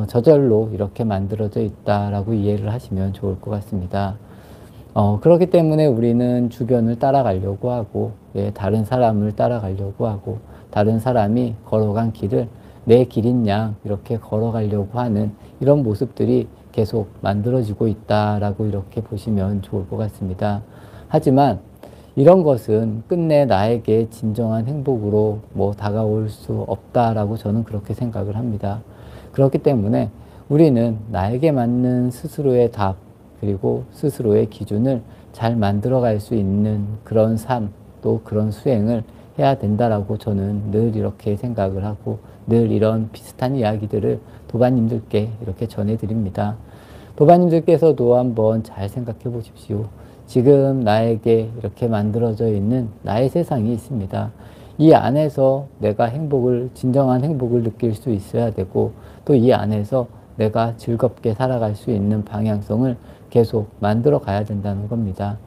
A: 저절로 이렇게 만들어져 있다라고 이해를 하시면 좋을 것 같습니다. 그렇기 때문에 우리는 주변을 따라가려고 하고, 예, 다른 사람을 따라가려고 하고, 다른 사람이 걸어간 길을 내 길인 양 이렇게 걸어가려고 하는 이런 모습들이 계속 만들어지고 있다라고 이렇게 보시면 좋을 것 같습니다. 하지만 이런 것은 끝내 나에게 진정한 행복으로 뭐 다가올 수 없다라고 저는 그렇게 생각을 합니다. 그렇기 때문에 우리는 나에게 맞는 스스로의 답, 그리고 스스로의 기준을 잘 만들어갈 수 있는 그런 삶, 또 그런 수행을 해야 된다라고 저는 늘 이렇게 생각을 하고 늘 이런 비슷한 이야기들을 도반님들께 이렇게 전해드립니다. 도반님들께서도 한번 잘 생각해 보십시오. 지금 나에게 이렇게 만들어져 있는 나의 세상이 있습니다. 이 안에서 내가 행복을, 진정한 행복을 느낄 수 있어야 되고, 또 이 안에서 내가 즐겁게 살아갈 수 있는 방향성을 계속 만들어 가야 된다는 겁니다.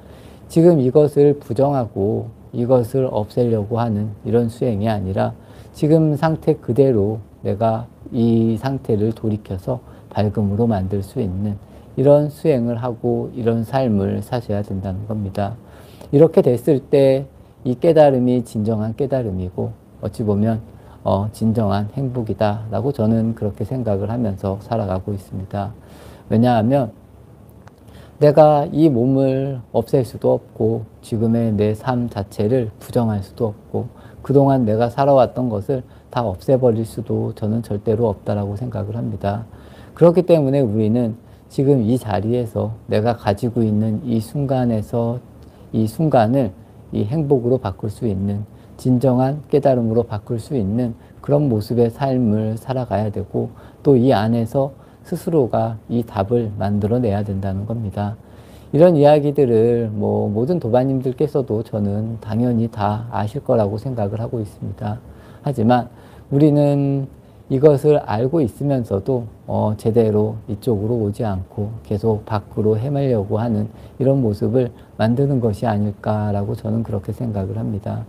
A: 지금 이것을 부정하고 이것을 없애려고 하는 이런 수행이 아니라 지금 상태 그대로 내가 이 상태를 돌이켜서 밝음으로 만들 수 있는 이런 수행을 하고 이런 삶을 사셔야 된다는 겁니다. 이렇게 됐을 때 이 깨달음이 진정한 깨달음이고 어찌 보면 진정한 행복이다라고 저는 그렇게 생각을 하면서 살아가고 있습니다. 왜냐하면 내가 이 몸을 없앨 수도 없고 지금의 내 삶 자체를 부정할 수도 없고 그동안 내가 살아왔던 것을 다 없애버릴 수도 저는 절대로 없다라고 생각을 합니다. 그렇기 때문에 우리는 지금 이 자리에서 내가 가지고 있는 이 순간에서 이 순간을 이 행복으로 바꿀 수 있는 진정한 깨달음으로 바꿀 수 있는 그런 모습의 삶을 살아가야 되고 또 이 안에서 스스로가 이 답을 만들어내야 된다는 겁니다. 이런 이야기들을 모든 도반님들께서도 저는 당연히 다 아실 거라고 생각을 하고 있습니다. 하지만 우리는 이것을 알고 있으면서도 제대로 이쪽으로 오지 않고 계속 밖으로 헤매려고 하는 이런 모습을 만드는 것이 아닐까라고 저는 그렇게 생각을 합니다.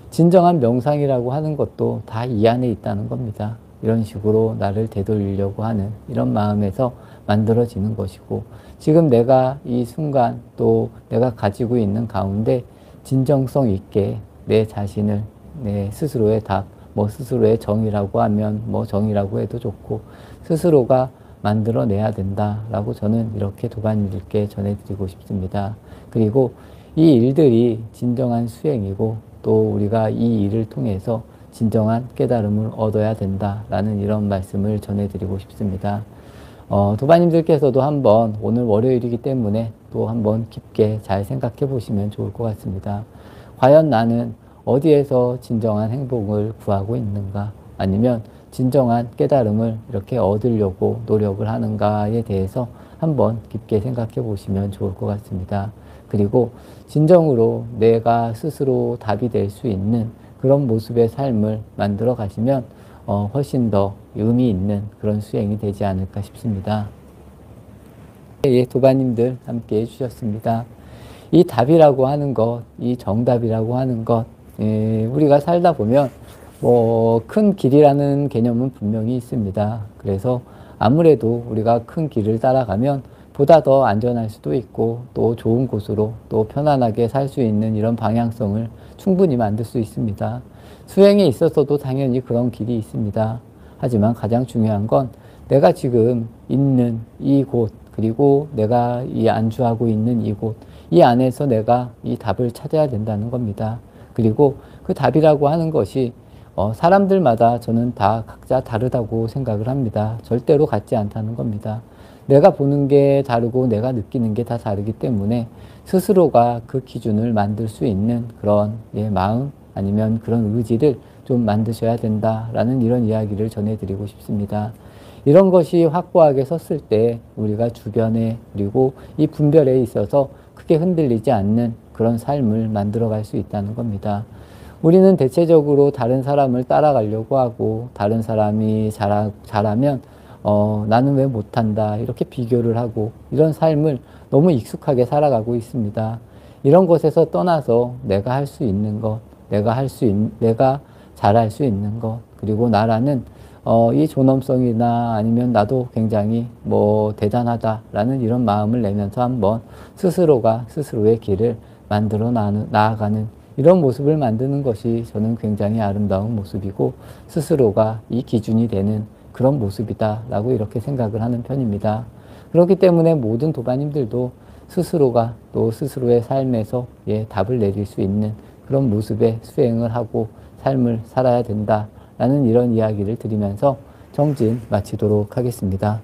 A: 진정한 명상이라고 하는 것도 다 이 안에 있다는 겁니다. 이런 식으로 나를 되돌리려고 하는 이런 마음에서 만들어지는 것이고 지금 내가 이 순간 또 내가 가지고 있는 가운데 진정성 있게 내 자신을 내 스스로의 답, 스스로의 정의라고 하면 정의라고 해도 좋고 스스로가 만들어내야 된다라고 저는 이렇게 도반님들께 전해드리고 싶습니다. 그리고 이 일들이 진정한 수행이고 또 우리가 이 일을 통해서 진정한 깨달음을 얻어야 된다라는 이런 말씀을 전해드리고 싶습니다. 도반님들께서도 한번 오늘 월요일이기 때문에 또 한번 깊게 잘 생각해 보시면 좋을 것 같습니다. 과연 나는 어디에서 진정한 행복을 구하고 있는가? 아니면 진정한 깨달음을 이렇게 얻으려고 노력을 하는가에 대해서 한번 깊게 생각해 보시면 좋을 것 같습니다. 그리고 진정으로 내가 스스로 답이 될 수 있는 그런 모습의 삶을 만들어 가시면 훨씬 더 의미 있는 그런 수행이 되지 않을까 싶습니다. 예, 도반님들 함께 해주셨습니다. 이 답이라고 하는 것, 이 정답이라고 하는 것, 우리가 살다 보면 큰 길이라는 개념은 분명히 있습니다. 그래서 아무래도 우리가 큰 길을 따라가면 보다 더 안전할 수도 있고 또 좋은 곳으로 또 편안하게 살 수 있는 이런 방향성을 충분히 만들 수 있습니다. 수행에 있어서도 당연히 그런 길이 있습니다. 하지만 가장 중요한 건 내가 지금 있는 이곳 그리고 내가 이 안주하고 있는 이곳 이 안에서 내가 이 답을 찾아야 된다는 겁니다. 그리고 그 답이라고 하는 것이 사람들마다 저는 다 각자 다르다고 생각을 합니다. 절대로 같지 않다는 겁니다. 내가 보는 게 다르고 내가 느끼는 게 다 다르기 때문에 스스로가 그 기준을 만들 수 있는 그런 마음 아니면 그런 의지를 좀 만드셔야 된다라는 이런 이야기를 전해드리고 싶습니다. 이런 것이 확고하게 섰을 때 우리가 주변에 그리고 이 분별에 있어서 크게 흔들리지 않는 그런 삶을 만들어갈 수 있다는 겁니다. 우리는 대체적으로 다른 사람을 따라가려고 하고 다른 사람이 잘하면 나는 왜 못한다 이렇게 비교를 하고 이런 삶을 너무 익숙하게 살아가고 있습니다. 이런 것에서 떠나서 내가 할 수 있는 것, 내가 잘할 수 있는 것, 그리고 나라는 이 존엄성이나 아니면 나도 굉장히 대단하다라는 이런 마음을 내면서 한번 스스로가 스스로의 길을 만들어 나아가는 이런 모습을 만드는 것이 저는 굉장히 아름다운 모습이고 스스로가 이 기준이 되는 그런 모습이다라고 이렇게 생각을 하는 편입니다. 그렇기 때문에 모든 도반님들도 스스로가 또 스스로의 삶에서 답을 내릴 수 있는 그런 모습의 수행을 하고 삶을 살아야 된다라는 이런 이야기를 드리면서 정진 마치도록 하겠습니다.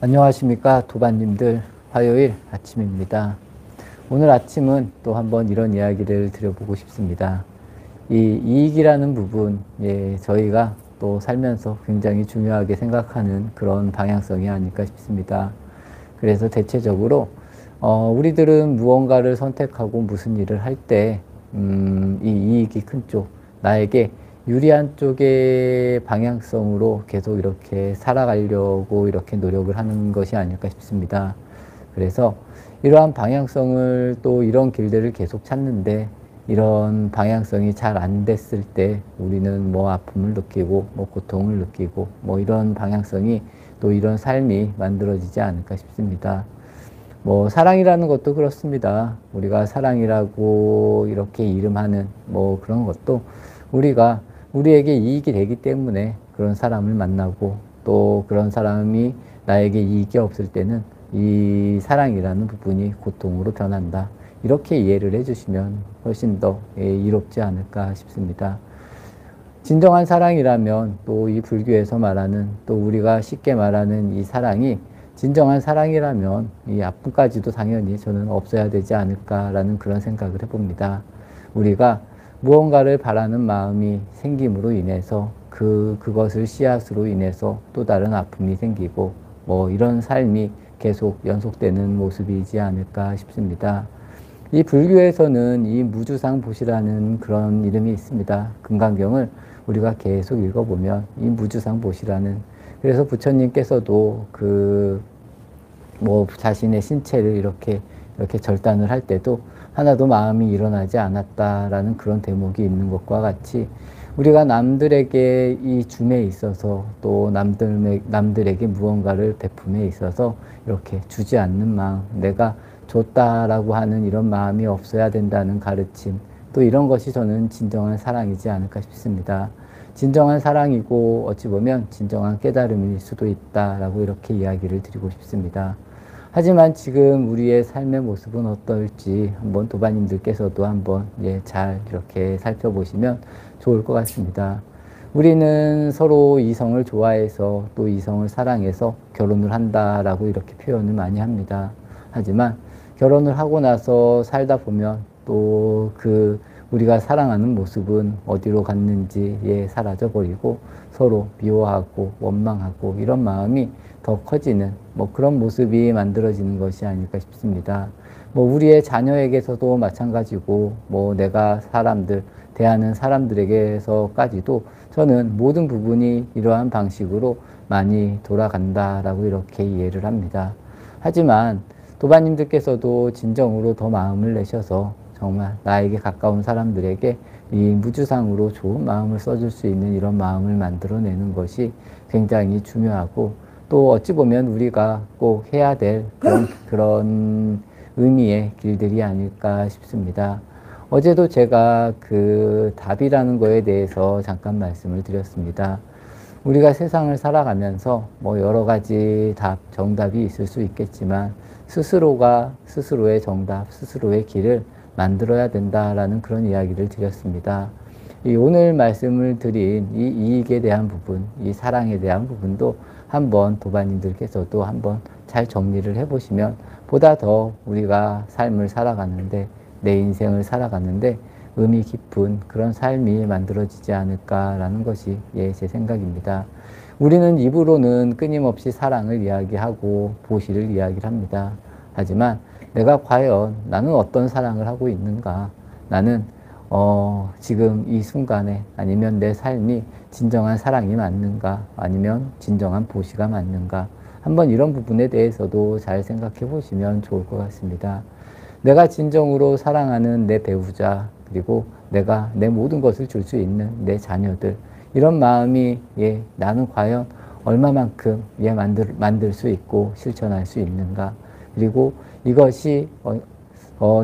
A: 안녕하십니까 도반님들, 화요일 아침입니다. 오늘 아침은 또 한번 이런 이야기를 드려보고 싶습니다. 이 이익이라는 부분, 저희가 또 살면서 굉장히 중요하게 생각하는 그런 방향성이 아닐까 싶습니다. 그래서 대체적으로 우리들은 무언가를 선택하고 무슨 일을 할 때 이 이익이 큰 쪽, 나에게 유리한 쪽의 방향성으로 계속 이렇게 살아가려고 이렇게 노력을 하는 것이 아닐까 싶습니다. 그래서 이러한 방향성을 또 이런 길들을 계속 찾는데 이런 방향성이 잘 안 됐을 때 우리는 뭐 아픔을 느끼고 뭐 고통을 느끼고 뭐 이런 방향성이 또 이런 삶이 만들어지지 않을까 싶습니다. 뭐 사랑이라는 것도 그렇습니다. 우리가 사랑이라고 이렇게 이름하는 뭐 그런 것도 우리가 우리에게 이익이 되기 때문에 그런 사람을 만나고 또 그런 사람이 나에게 이익이 없을 때는 이 사랑이라는 부분이 고통으로 변한다. 이렇게 이해를 해주시면 훨씬 더 이롭지 않을까 싶습니다. 진정한 사랑이라면 또 이 불교에서 말하는 또 우리가 쉽게 말하는 이 사랑이 진정한 사랑이라면 이 아픔까지도 당연히 저는 없어야 되지 않을까라는 그런 생각을 해봅니다. 우리가 무언가를 바라는 마음이 생김으로 인해서 그것을 씨앗으로 인해서 또 다른 아픔이 생기고 뭐 이런 삶이 계속 연속되는 모습이지 않을까 싶습니다. 이 불교에서는 이 무주상보시라는 그런 이름이 있습니다. 금강경을 우리가 계속 읽어보면 이 무주상보시라는, 그래서 부처님께서도 뭐 자신의 신체를 이렇게 절단을 할 때도 하나도 마음이 일어나지 않았다라는 그런 대목이 있는 것과 같이 우리가 남들에게 이 줌에 있어서 또 남들에게 무언가를 베품에 있어서 이렇게 주지 않는 마음, 내가 줬다라고 하는 이런 마음이 없어야 된다는 가르침, 또 이런 것이 저는 진정한 사랑이지 않을까 싶습니다. 진정한 사랑이고 어찌 보면 진정한 깨달음일 수도 있다라고 이렇게 이야기를 드리고 싶습니다. 하지만 지금 우리의 삶의 모습은 어떨지 한번 도반님들께서도 한번 잘 이렇게 살펴보시면 좋을 것 같습니다. 우리는 서로 이성을 좋아해서 또 이성을 사랑해서 결혼을 한다라고 이렇게 표현을 많이 합니다. 하지만 결혼을 하고 나서 살다 보면 또 우리가 사랑하는 모습은 어디로 갔는지 사라져 버리고 서로 미워하고 원망하고 이런 마음이 더 커지는 뭐 그런 모습이 만들어지는 것이 아닐까 싶습니다. 뭐 우리의 자녀에게서도 마찬가지고 뭐 내가 대하는 사람들에게서까지도 저는 모든 부분이 이러한 방식으로 많이 돌아간다라고 이렇게 이해를 합니다. 하지만 도반님들께서도 진정으로 더 마음을 내셔서 정말 나에게 가까운 사람들에게 이 무주상으로 좋은 마음을 써줄 수 있는 이런 마음을 만들어내는 것이 굉장히 중요하고 또 어찌 보면 우리가 꼭 해야 될 그런 의미의 길들이 아닐까 싶습니다. 어제도 제가 답이라는 거에 대해서 잠깐 말씀을 드렸습니다. 우리가 세상을 살아가면서 뭐 여러 가지 정답이 있을 수 있겠지만 스스로가 스스로의 정답, 스스로의 길을 만들어야 된다라는 그런 이야기를 드렸습니다. 오늘 말씀을 드린 이 이익에 대한 부분, 이 사랑에 대한 부분도 한번 도반님들께서도 한번 잘 정리를 해보시면 보다 더 우리가 삶을 살아가는데, 내 인생을 살아가는데 의미 깊은 그런 삶이 만들어지지 않을까라는 것이 제 생각입니다. 우리는 입으로는 끊임없이 사랑을 이야기하고 보시를 이야기를 합니다. 하지만 내가 과연 나는 어떤 사랑을 하고 있는가? 나는 지금 이 순간에 아니면 내 삶이 진정한 사랑이 맞는가? 아니면 진정한 보시가 맞는가? 한번 이런 부분에 대해서도 잘 생각해 보시면 좋을 것 같습니다. 내가 진정으로 사랑하는 내 배우자, 그리고 내가 내 모든 것을 줄 수 있는 내 자녀들, 이런 마음이 나는 과연 얼마만큼 만들 수 있고 실천할 수 있는가? 그리고 이것이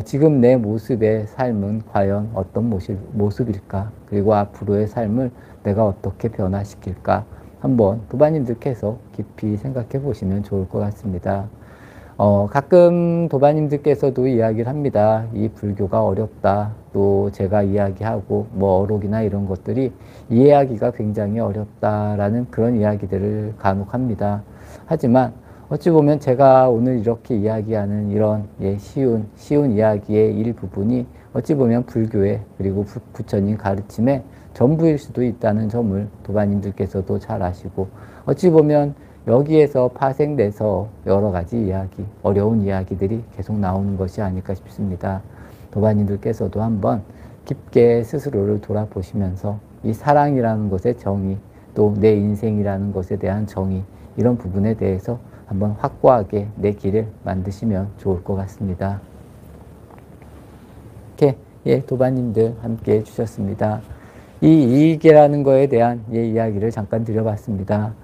A: 지금 내 모습의 삶은 과연 어떤 모습일까? 그리고 앞으로의 삶을 내가 어떻게 변화시킬까? 한번 도반님들께서 깊이 생각해 보시면 좋을 것 같습니다. 가끔 도반님들께서도 이야기를 합니다. 이 불교가 어렵다. 또 제가 이야기하고 뭐 어록이나 이런 것들이 이해하기가 굉장히 어렵다라는 그런 이야기들을 간혹 합니다. 하지만 어찌 보면 제가 오늘 이렇게 이야기하는 이런 쉬운 이야기의 일부분이 어찌 보면 불교의 그리고 부처님 가르침의 전부일 수도 있다는 점을 도반님들께서도 잘 아시고 어찌 보면 여기에서 파생돼서 여러 가지 이야기, 어려운 이야기들이 계속 나오는 것이 아닐까 싶습니다. 도반님들께서도 한번 깊게 스스로를 돌아보시면서 이 사랑이라는 것의 정의, 또 내 인생이라는 것에 대한 정의, 이런 부분에 대해서 한번 확고하게 내 길을 만드시면 좋을 것 같습니다. 이렇게 도반님들 함께 해주셨습니다. 이 이익이라는 거에 대한 이야기를 잠깐 드려봤습니다.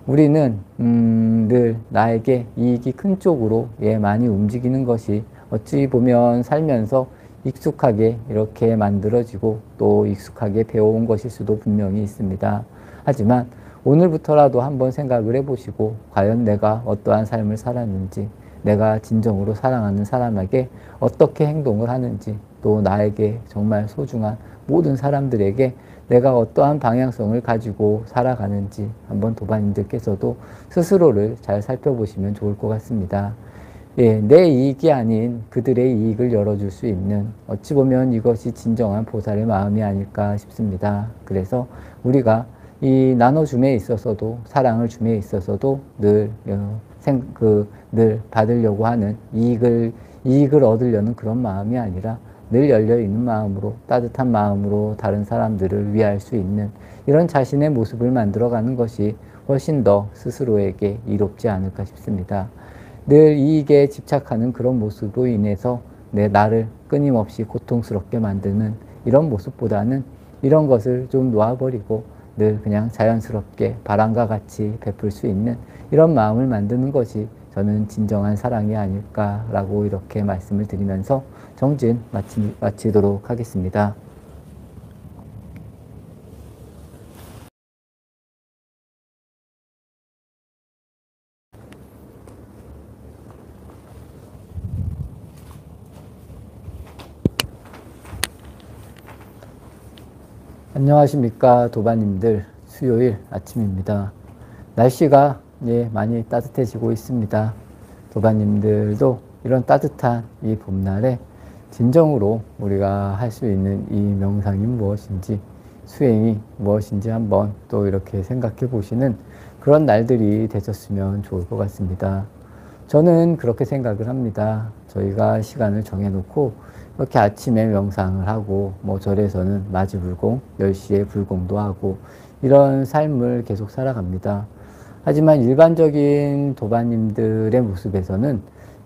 A: 우리는 늘 나에게 이익이 큰 쪽으로 많이 움직이는 것이 어찌 보면 살면서 익숙하게 이렇게 만들어지고 또 익숙하게 배워온 것일 수도 분명히 있습니다. 하지만 오늘부터라도 한번 생각을 해보시고 과연 내가 어떠한 삶을 살았는지, 내가 진정으로 사랑하는 사람에게 어떻게 행동을 하는지, 또 나에게 정말 소중한 모든 사람들에게 내가 어떠한 방향성을 가지고 살아가는지 한번 도반님들께서도 스스로를 잘 살펴보시면 좋을 것 같습니다. 내 이익이 아닌 그들의 이익을 열어줄 수 있는, 어찌 보면 이것이 진정한 보살의 마음이 아닐까 싶습니다. 그래서 우리가 이 나눠줌에 있어서도, 사랑을 줌에 있어서도 늘 받으려고 하는 이익을 얻으려는 그런 마음이 아니라 늘 열려있는 마음으로, 따뜻한 마음으로 다른 사람들을 위할 수 있는 이런 자신의 모습을 만들어가는 것이 훨씬 더 스스로에게 이롭지 않을까 싶습니다. 늘 이익에 집착하는 그런 모습으로 인해서 나를 끊임없이 고통스럽게 만드는 이런 모습보다는 이런 것을 좀 놓아버리고 늘 그냥 자연스럽게 바람과 같이 베풀 수 있는 이런 마음을 만드는 것이 저는 진정한 사랑이 아닐까라고 이렇게 말씀을 드리면서 정진 마치도록 하겠습니다. 안녕하십니까 도반님들, 수요일 아침입니다. 날씨가 많이 따뜻해지고 있습니다. 도반님들도 이런 따뜻한 이 봄날에 진정으로 우리가 할 수 있는 이 명상이 무엇인지, 수행이 무엇인지 한번 또 이렇게 생각해 보시는 그런 날들이 되셨으면 좋을 것 같습니다. 저는 그렇게 생각을 합니다. 저희가 시간을 정해놓고 이렇게 아침에 명상을 하고 뭐 절에서는 마지불공, 10시에 불공도 하고 이런 삶을 계속 살아갑니다. 하지만 일반적인 도반님들의 모습에서는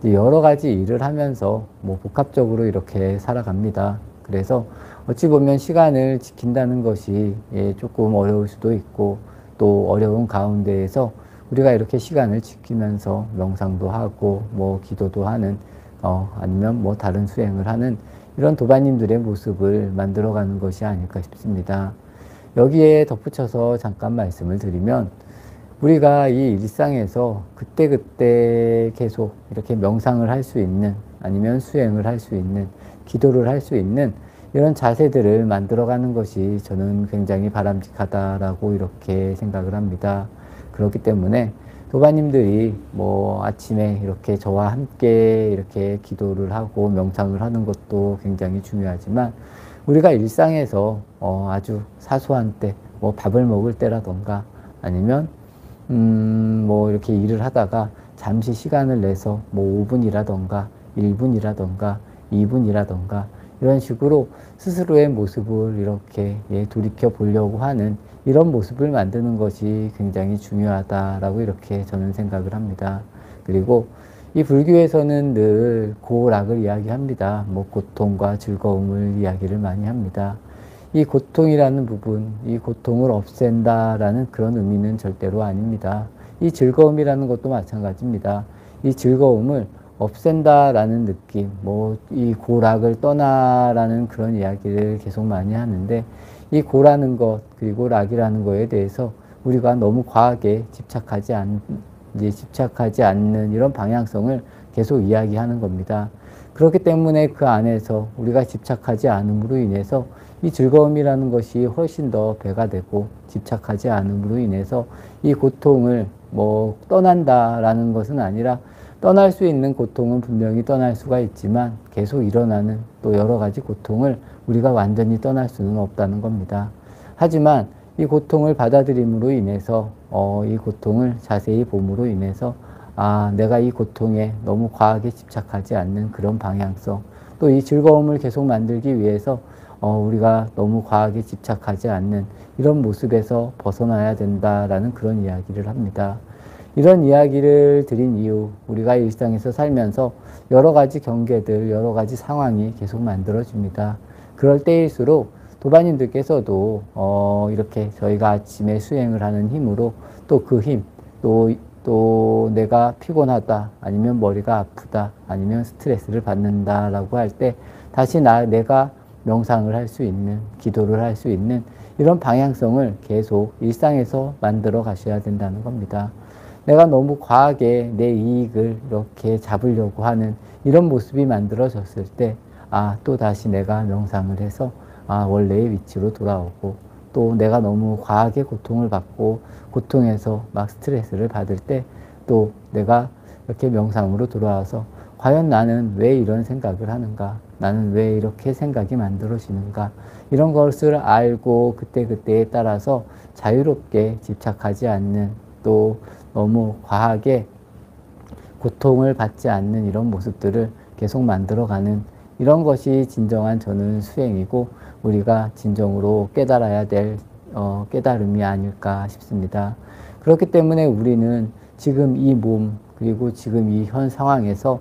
A: 여러 가지 일을 하면서 뭐 복합적으로 이렇게 살아갑니다. 그래서 어찌 보면 시간을 지킨다는 것이 조금 어려울 수도 있고, 또 어려운 가운데에서 우리가 이렇게 시간을 지키면서 명상도 하고 뭐 기도도 하는 아니면 뭐 다른 수행을 하는 이런 도반님들의 모습을 만들어가는 것이 아닐까 싶습니다. 여기에 덧붙여서 잠깐 말씀을 드리면, 우리가 이 일상에서 그때그때 계속 이렇게 명상을 할 수 있는, 아니면 수행을 할 수 있는, 기도를 할 수 있는 이런 자세들을 만들어가는 것이 저는 굉장히 바람직하다라고 이렇게 생각을 합니다. 그렇기 때문에 도반님들이 뭐 아침에 이렇게 저와 함께 이렇게 기도를 하고 명상을 하는 것도 굉장히 중요하지만, 우리가 일상에서 아주 사소한 때, 뭐 밥을 먹을 때라던가 아니면 뭐 이렇게 일을 하다가 잠시 시간을 내서 뭐 5분이라던가 1분이라던가 2분이라던가 이런 식으로 스스로의 모습을 이렇게 돌이켜 보려고 하는 이런 모습을 만드는 것이 굉장히 중요하다라고 이렇게 저는 생각을 합니다. 그리고 이 불교에서는 늘 고락을 이야기합니다. 뭐 고통과 즐거움을 이야기를 많이 합니다. 이 고통이라는 부분, 이 고통을 없앤다라는 그런 의미는 절대로 아닙니다. 이 즐거움이라는 것도 마찬가지입니다. 이 즐거움을 없앤다라는 느낌, 뭐 이 고락을 떠나라는 그런 이야기를 계속 많이 하는데, 이 고라는 것 그리고 락이라는 거에 대해서 우리가 너무 과하게 집착하지 않는 이런 방향성을 계속 이야기하는 겁니다. 그렇기 때문에 그 안에서 우리가 집착하지 않음으로 인해서 이 즐거움이라는 것이 훨씬 더 배가 되고, 집착하지 않음으로 인해서 이 고통을 뭐 떠난다라는 것은 아니라, 떠날 수 있는 고통은 분명히 떠날 수가 있지만 계속 일어나는 또 여러 가지 고통을 우리가 완전히 떠날 수는 없다는 겁니다. 하지만 이 고통을 받아들임으로 인해서 이 고통을 자세히 봄으로 인해서 내가 이 고통에 너무 과하게 집착하지 않는 그런 방향성, 또 이 즐거움을 계속 만들기 위해서 우리가 너무 과하게 집착하지 않는 이런 모습에서 벗어나야 된다라는 그런 이야기를 합니다. 이런 이야기를 드린 이유, 우리가 일상에서 살면서 여러 가지 경계들, 여러 가지 상황이 계속 만들어집니다. 그럴 때일수록 도반님들께서도 이렇게 저희가 아침에 수행을 하는 힘으로 또 그 힘, 또 내가 피곤하다, 아니면 머리가 아프다, 아니면 스트레스를 받는다라고 할 때 다시 내가 명상을 할 수 있는, 기도를 할 수 있는 이런 방향성을 계속 일상에서 만들어 가셔야 된다는 겁니다. 내가 너무 과하게 내 이익을 이렇게 잡으려고 하는 이런 모습이 만들어졌을 때, 또 다시 내가 명상을 해서, 원래의 위치로 돌아오고, 또 내가 너무 과하게 고통을 받고, 고통에서 막 스트레스를 받을 때, 또 내가 이렇게 명상으로 돌아와서, 과연 나는 왜 이런 생각을 하는가? 나는 왜 이렇게 생각이 만들어지는가? 이런 것을 알고 그때그때에 따라서 자유롭게 집착하지 않는, 또 너무 과하게 고통을 받지 않는 이런 모습들을 계속 만들어가는 이런 것이 진정한 저는 수행이고, 우리가 진정으로 깨달아야 될 깨달음이 아닐까 싶습니다. 그렇기 때문에 우리는 지금 이 몸, 그리고 지금 이 현 상황에서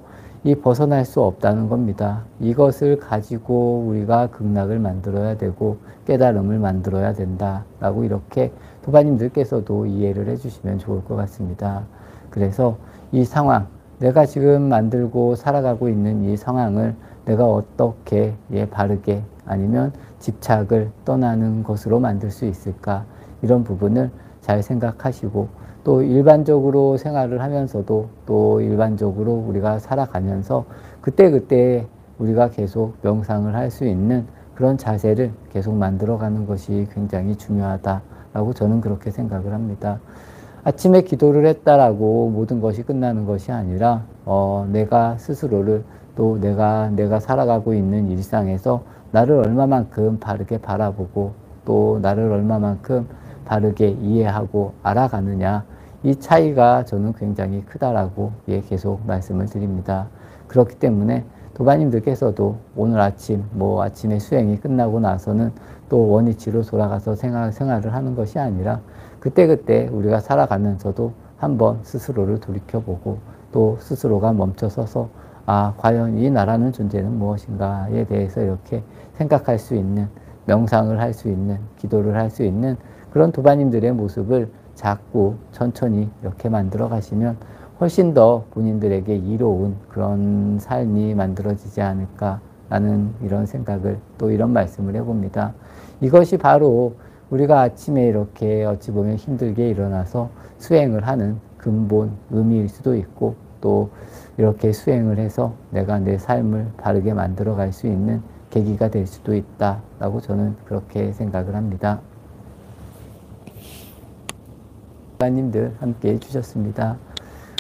A: 벗어날 수 없다는 겁니다. 이것을 가지고 우리가 극락을 만들어야 되고 깨달음을 만들어야 된다라고 이렇게 도반님들께서도 이해를 해주시면 좋을 것 같습니다. 그래서 이 상황, 내가 지금 만들고 살아가고 있는 이 상황을 내가 어떻게 바르게, 아니면 집착을 떠나는 것으로 만들 수 있을까, 이런 부분을 잘 생각하시고, 또 일반적으로 생활을 하면서도, 또 일반적으로 우리가 살아가면서 그때그때 우리가 계속 명상을 할 수 있는 그런 자세를 계속 만들어가는 것이 굉장히 중요하다라고 저는 그렇게 생각을 합니다. 아침에 기도를 했다라고 모든 것이 끝나는 것이 아니라 내가 스스로를, 또 내가 살아가고 있는 일상에서 나를 얼마만큼 바르게 바라보고, 또 나를 얼마만큼 바르게 이해하고 알아가느냐, 이 차이가 저는 굉장히 크다라고 계속 말씀을 드립니다. 그렇기 때문에 도반님들께서도 오늘 아침에 수행이 끝나고 나서는 또 원위치로 돌아가서 생활을 하는 것이 아니라, 그때그때 우리가 살아가면서도 한번 스스로를 돌이켜보고, 또 스스로가 멈춰서서 과연 이 나라는 존재는 무엇인가에 대해서 이렇게 생각할 수 있는, 명상을 할 수 있는, 기도를 할 수 있는 그런 도반님들의 모습을 자꾸 천천히 이렇게 만들어 가시면 훨씬 더 본인들에게 이로운 그런 삶이 만들어지지 않을까라는 이런 생각을, 또 이런 말씀을 해봅니다. 이것이 바로 우리가 아침에 이렇게 어찌 보면 힘들게 일어나서 수행을 하는 근본 의미일 수도 있고, 또 이렇게 수행을 해서 내가 내 삶을 바르게 만들어 갈 수 있는 계기가 될 수도 있다라고 저는 그렇게 생각을 합니다. 님들 함께 해주셨습니다.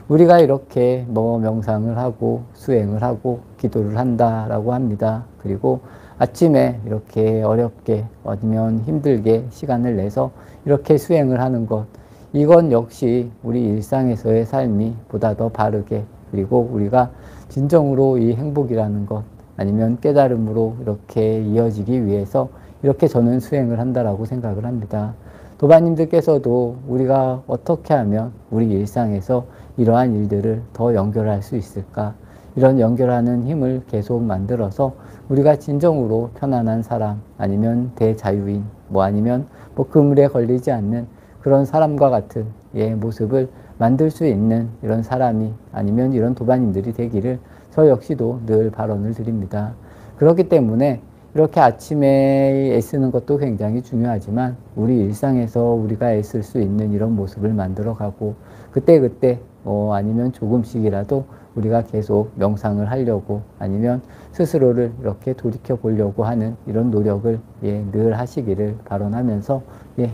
A: 우리가 이렇게 명상을 하고 수행을 하고 기도를 한다라고 합니다. 그리고 아침에 이렇게 어렵게, 아니면 힘들게 시간을 내서 이렇게 수행을 하는 것, 이건 역시 우리 일상에서의 삶이 보다 더 바르게, 그리고 우리가 진정으로 이 행복이라는 것, 아니면 깨달음으로 이렇게 이어지기 위해서 이렇게 저는 수행을 한다라고 생각을 합니다. 도반님들께서도 우리가 어떻게 하면 우리 일상에서 이러한 일들을 더 연결할 수 있을까, 이런 연결하는 힘을 계속 만들어서 우리가 진정으로 편안한 사람, 아니면 대자유인, 아니면 그물에 걸리지 않는 그런 사람과 같은 모습을 만들 수 있는 이런 사람이, 아니면 이런 도반님들이 되기를 저 역시도 늘 발언을 드립니다. 그렇기 때문에 이렇게 아침에 애쓰는 것도 굉장히 중요하지만 우리 일상에서 우리가 애쓸 수 있는 이런 모습을 만들어가고 그때그때 아니면 조금씩이라도 우리가 계속 명상을 하려고 아니면 스스로를 이렇게 돌이켜 보려고 하는 이런 노력을 늘 하시기를 발언하면서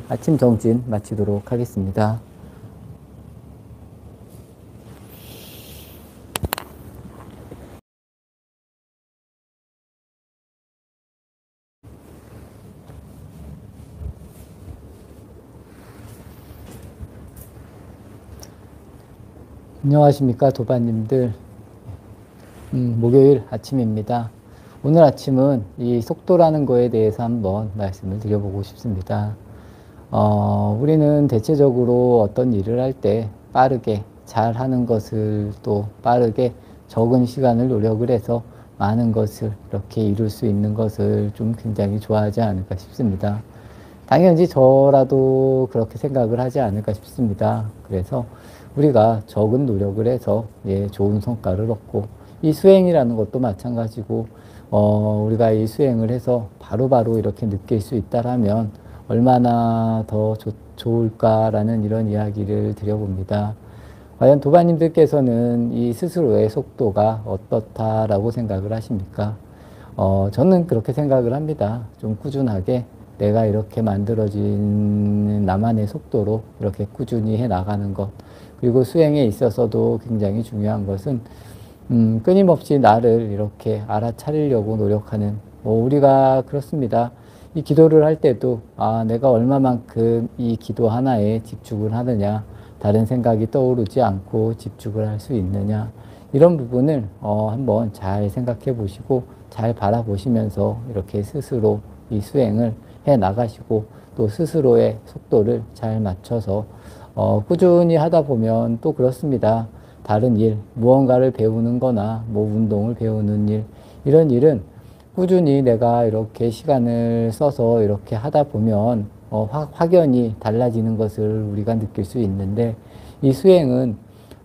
A: 아침 정진 마치도록 하겠습니다. 안녕하십니까 도반님들. 목요일 아침입니다. 오늘 아침은 이 속도라는 거에 대해서 한번 말씀을 드려보고 싶습니다. 우리는 대체적으로 어떤 일을 할 때 빠르게 잘 하는 것을 또 빠르게 적은 시간을 노력을 해서 많은 것을 이렇게 이룰 수 있는 것을 좀 굉장히 좋아하지 않을까 싶습니다. 당연히 저라도 그렇게 생각을 하지 않을까 싶습니다. 그래서 우리가 적은 노력을 해서 좋은 성과를 얻고 이 수행이라는 것도 마찬가지고 우리가 이 수행을 해서 바로바로 이렇게 느낄 수 있다라면 얼마나 더 좋을까라는 이런 이야기를 드려봅니다. 과연 도반님들께서는 이 스스로의 속도가 어떻다라고 생각을 하십니까? 저는 그렇게 생각을 합니다. 좀 꾸준하게 내가 이렇게 만들어진 나만의 속도로 이렇게 꾸준히 해 나가는 것. 그리고 수행에 있어서도 굉장히 중요한 것은 끊임없이 나를 이렇게 알아차리려고 노력하는 우리가 그렇습니다. 이 기도를 할 때도 내가 얼마만큼 이 기도 하나에 집중을 하느냐, 다른 생각이 떠오르지 않고 집중을 할 수 있느냐, 이런 부분을 한번 잘 생각해 보시고 잘 바라보시면서 이렇게 스스로 이 수행을 해 나가시고 또 스스로의 속도를 잘 맞춰서 꾸준히 하다 보면 또 그렇습니다. 다른 일, 무언가를 배우는 거나 뭐 운동을 배우는 일, 이런 일은 꾸준히 내가 이렇게 시간을 써서 이렇게 하다 보면 확연히 달라지는 것을 우리가 느낄 수 있는데 이 수행은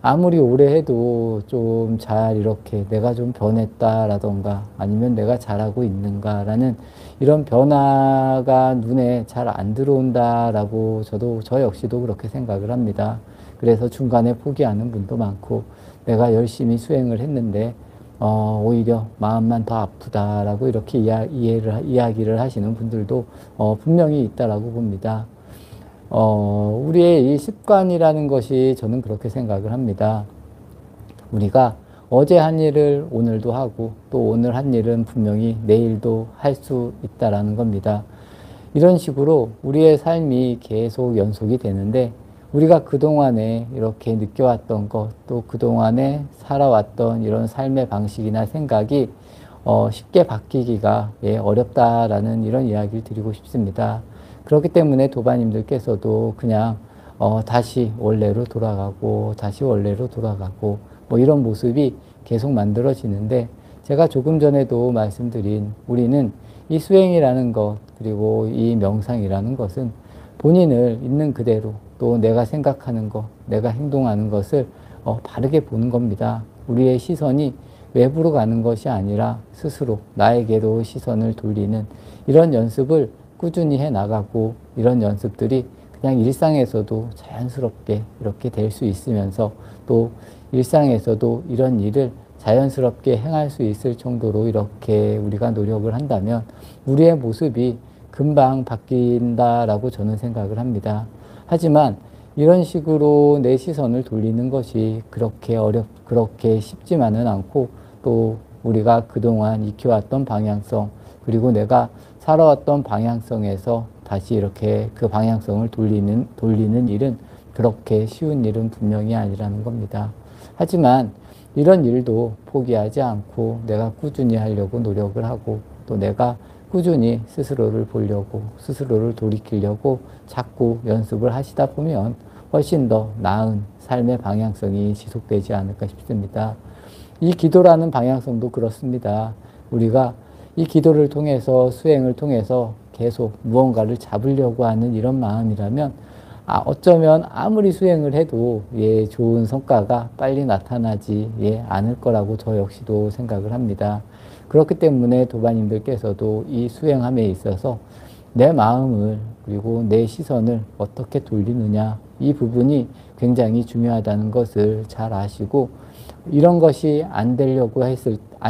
A: 아무리 오래 해도 좀 잘 이렇게 내가 좀 변했다라던가 아니면 내가 잘하고 있는가라는 이런 변화가 눈에 잘 안 들어온다라고 저 역시도 그렇게 생각을 합니다. 그래서 중간에 포기하는 분도 많고 내가 열심히 수행을 했는데 오히려 마음만 더 아프다라고 이렇게 이야기를 하시는 분들도 분명히 있다라고 봅니다. 우리의 이 습관이라는 것이 저는 그렇게 생각을 합니다. 우리가 어제 한 일을 오늘도 하고 또 오늘 한 일은 분명히 내일도 할 수 있다라는 겁니다. 이런 식으로 우리의 삶이 계속 연속이 되는데 우리가 그동안에 이렇게 느껴왔던 것, 또 그동안에 살아왔던 이런 삶의 방식이나 생각이 쉽게 바뀌기가 어렵다라는 이런 이야기를 드리고 싶습니다. 그렇기 때문에 도반님들께서도 그냥 다시 원래로 돌아가고 다시 원래로 돌아가고 뭐 이런 모습이 계속 만들어지는데 제가 조금 전에도 말씀드린 우리는 이 수행이라는 것 그리고 이 명상이라는 것은 본인을 있는 그대로 또 내가 생각하는 것, 내가 행동하는 것을 바르게 보는 겁니다. 우리의 시선이 외부로 가는 것이 아니라 스스로 나에게로 시선을 돌리는 이런 연습을 꾸준히 해 나가고 이런 연습들이 그냥 일상에서도 자연스럽게 이렇게 될 수 있으면서 또 일상에서도 이런 일을 자연스럽게 행할 수 있을 정도로 이렇게 우리가 노력을 한다면 우리의 모습이 금방 바뀐다라고 저는 생각을 합니다. 하지만 이런 식으로 내 시선을 돌리는 것이 그렇게 쉽지만은 않고 또 우리가 그동안 익혀왔던 방향성 그리고 내가 살아왔던 방향성에서 다시 이렇게 그 방향성을 돌리는 일은 그렇게 쉬운 일은 분명히 아니라는 겁니다. 하지만 이런 일도 포기하지 않고 내가 꾸준히 하려고 노력을 하고 또 내가 꾸준히 스스로를 보려고 스스로를 돌이키려고 자꾸 연습을 하시다 보면 훨씬 더 나은 삶의 방향성이 지속되지 않을까 싶습니다. 이 기도라는 방향성도 그렇습니다. 우리가 이 기도를 통해서 수행을 통해서 계속 무언가를 잡으려고 하는 이런 마음이라면 어쩌면 아무리 수행을 해도 예, 좋은 성과가 빨리 나타나지 예, 않을 거라고 저 역시도 생각을 합니다. 그렇기 때문에 도반님들께서도 이 수행함에 있어서 내 마음을 그리고 내 시선을 어떻게 돌리느냐, 이 부분이 굉장히 중요하다는 것을 잘 아시고, 이런 것이 안 되려고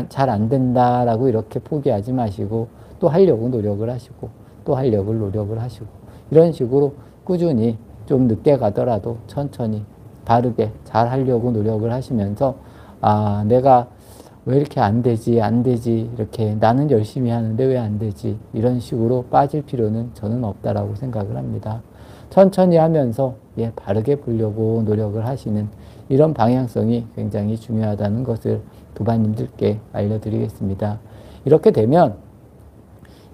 A: 잘 안 된다라고 이렇게 포기하지 마시고 또 하려고 노력을 하시고 또 하려고 노력을 하시고, 이런 식으로 꾸준히 좀 늦게 가더라도 천천히 바르게 잘 하려고 노력을 하시면서 내가 왜 이렇게 안 되지 이렇게 나는 열심히 하는데 왜 안 되지, 이런 식으로 빠질 필요는 저는 없다라고 생각을 합니다. 천천히 하면서 예, 바르게 보려고 노력을 하시는 이런 방향성이 굉장히 중요하다는 것을 도반님들께 알려드리겠습니다. 이렇게 되면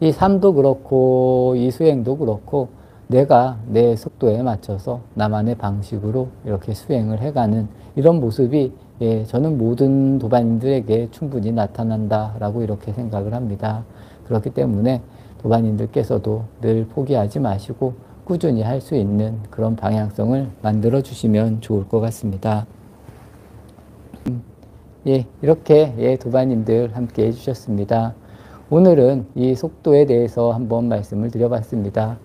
A: 이 삶도 그렇고 이 수행도 그렇고 내가 내 속도에 맞춰서 나만의 방식으로 이렇게 수행을 해가는 이런 모습이 예, 저는 모든 도반님들에게 충분히 나타난다라고 이렇게 생각을 합니다. 그렇기 때문에 도반님들께서도 늘 포기하지 마시고 꾸준히 할 수 있는 그런 방향성을 만들어 주시면 좋을 것 같습니다. 예, 이렇게 예, 도반님들 함께 해주셨습니다. 오늘은 이 속도에 대해서 한번 말씀을 드려봤습니다.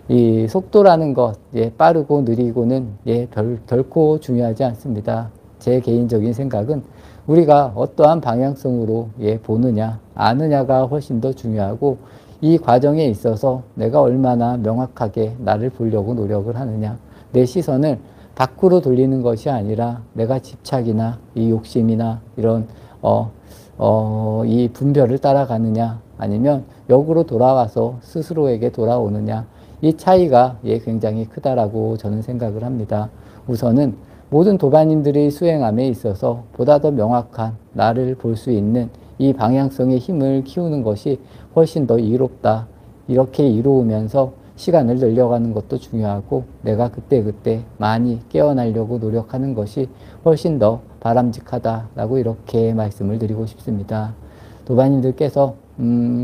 A: 이 속도라는 것, 예, 빠르고 느리고는 예, 결코 중요하지 않습니다. 제 개인적인 생각은 우리가 어떠한 방향성으로 예, 보느냐, 아느냐가 훨씬 더 중요하고, 이 과정에 있어서 내가 얼마나 명확하게 나를 보려고 노력을 하느냐, 내 시선을 밖으로 돌리는 것이 아니라 내가 집착이나 이 욕심이나 이런 이 분별을 따라가느냐, 아니면 역으로 돌아와서 스스로에게 돌아오느냐, 이 차이가 예, 굉장히 크다라고 저는 생각을 합니다. 우선은 모든 도반님들의 수행함에 있어서 보다 더 명확한 나를 볼 수 있는 이 방향성의 힘을 키우는 것이 훨씬 더 이롭다. 이렇게 이루면서 시간을 늘려가는 것도 중요하고, 내가 그때그때 많이 깨어나려고 노력하는 것이 훨씬 더 바람직하다라고 이렇게 말씀을 드리고 싶습니다. 도반님들께서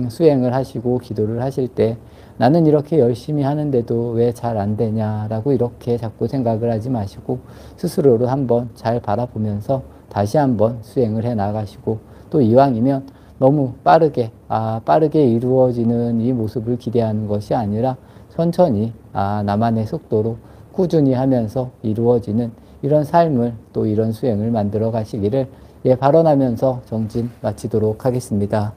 A: 수행을 하시고 기도를 하실 때 나는 이렇게 열심히 하는데도 왜 잘 안 되냐라고 이렇게 자꾸 생각을 하지 마시고, 스스로를 한번 잘 바라보면서 다시 한번 수행을 해 나가시고, 또 이왕이면 너무 빠르게 이루어지는 이 모습을 기대하는 것이 아니라 천천히 나만의 속도로 꾸준히 하면서 이루어지는 이런 삶을, 또 이런 수행을 만들어 가시기를 예, 발언하면서 정진 마치도록 하겠습니다.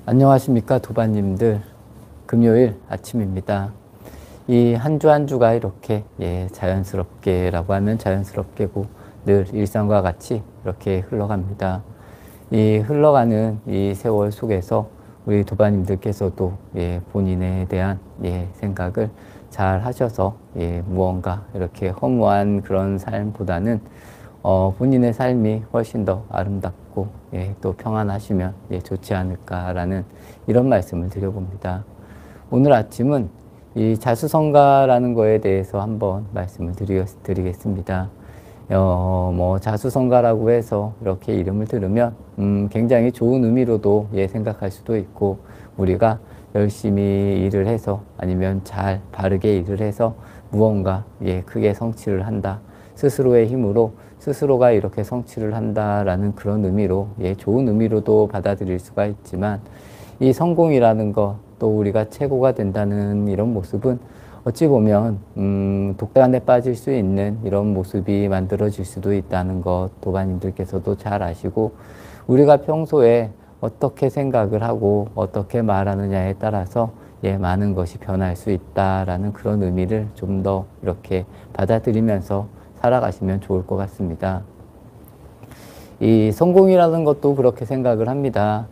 A: 안녕하십니까, 도반님들. 금요일 아침입니다. 이 한 주 한 주가 이렇게 예, 자연스럽게라고 하면 자연스럽게고 늘 일상과 같이 이렇게 흘러갑니다. 이 흘러가는 이 세월 속에서 우리 도반님들께서도 예, 본인에 대한 예, 생각을 잘 하셔서 예, 무언가 이렇게 허무한 그런 삶보다는 본인의 삶이 훨씬 더 아름답고 예, 또 평안하시면 예, 좋지 않을까라는 이런 말씀을 드려봅니다. 오늘 아침은 이 자수성가라는 거에 대해서 한번 말씀을 드리겠습니다. 자수성가라고 해서 이렇게 이름을 들으면 굉장히 좋은 의미로도 예, 생각할 수도 있고, 우리가 열심히 일을 해서 아니면 잘 바르게 일을 해서 무언가 예, 크게 성취를 한다, 스스로의 힘으로 스스로가 이렇게 성취를 한다라는 그런 의미로 예, 좋은 의미로도 받아들일 수가 있지만, 이 성공이라는 것, 또 우리가 최고가 된다는 이런 모습은 어찌 보면 독단에 빠질 수 있는 이런 모습이 만들어질 수도 있다는 것, 도반님들께서도 잘 아시고, 우리가 평소에 어떻게 생각을 하고 어떻게 말하느냐에 따라서 예, 많은 것이 변할 수 있다라는 그런 의미를 좀 더 이렇게 받아들이면서 살아가시면 좋을 것 같습니다. 이 성공이라는 것도 그렇게 생각을 합니다.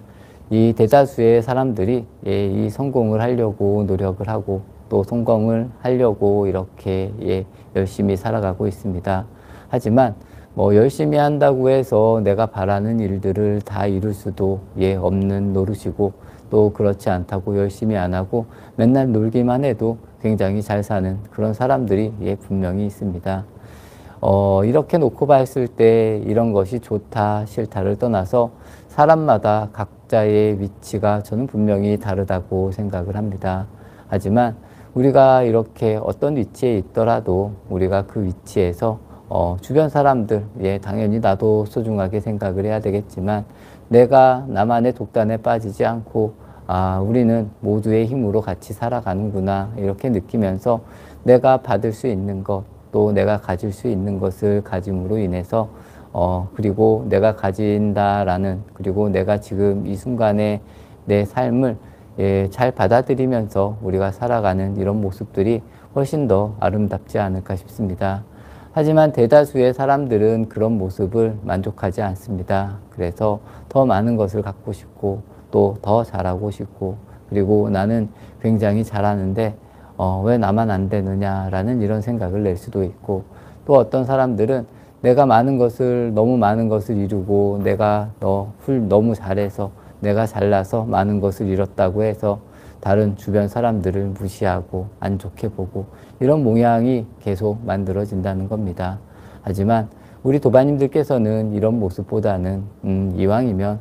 A: 이 대다수의 사람들이 예, 이 성공을 하려고 노력을 하고 또 성공을 하려고 이렇게 예, 열심히 살아가고 있습니다. 하지만 열심히 한다고 해서 내가 바라는 일들을 다 이룰 수도 예, 없는 노릇이고, 또 그렇지 않다고 열심히 안 하고 맨날 놀기만 해도 굉장히 잘 사는 그런 사람들이 예, 분명히 있습니다. 이렇게 놓고 봤을 때 이런 것이 좋다, 싫다를 떠나서 사람마다 각자의 위치가 저는 분명히 다르다고 생각을 합니다. 하지만 우리가 이렇게 어떤 위치에 있더라도 우리가 그 위치에서 주변 사람들, 예, 당연히 나도 소중하게 생각을 해야 되겠지만 내가 나만의 독단에 빠지지 않고 우리는 모두의 힘으로 같이 살아가는구나 이렇게 느끼면서 내가 받을 수 있는 것, 또 내가 가질 수 있는 것을 가짐으로 인해서 그리고 내가 가진다라는 그리고 내가 지금 이 순간에 내 삶을 예, 잘 받아들이면서 우리가 살아가는 이런 모습들이 훨씬 더 아름답지 않을까 싶습니다. 하지만 대다수의 사람들은 그런 모습을 만족하지 않습니다. 그래서 더 많은 것을 갖고 싶고 또 더 잘하고 싶고 그리고 나는 굉장히 잘하는데 왜 나만 안 되느냐라는 이런 생각을 낼 수도 있고 또 어떤 사람들은 내가 너무 많은 것을 이루고 내가 너무 잘해서 내가 잘나서 많은 것을 잃었다고 해서 다른 주변 사람들을 무시하고 안 좋게 보고 이런 모양이 계속 만들어진다는 겁니다. 하지만 우리 도반님들께서는 이런 모습보다는 이왕이면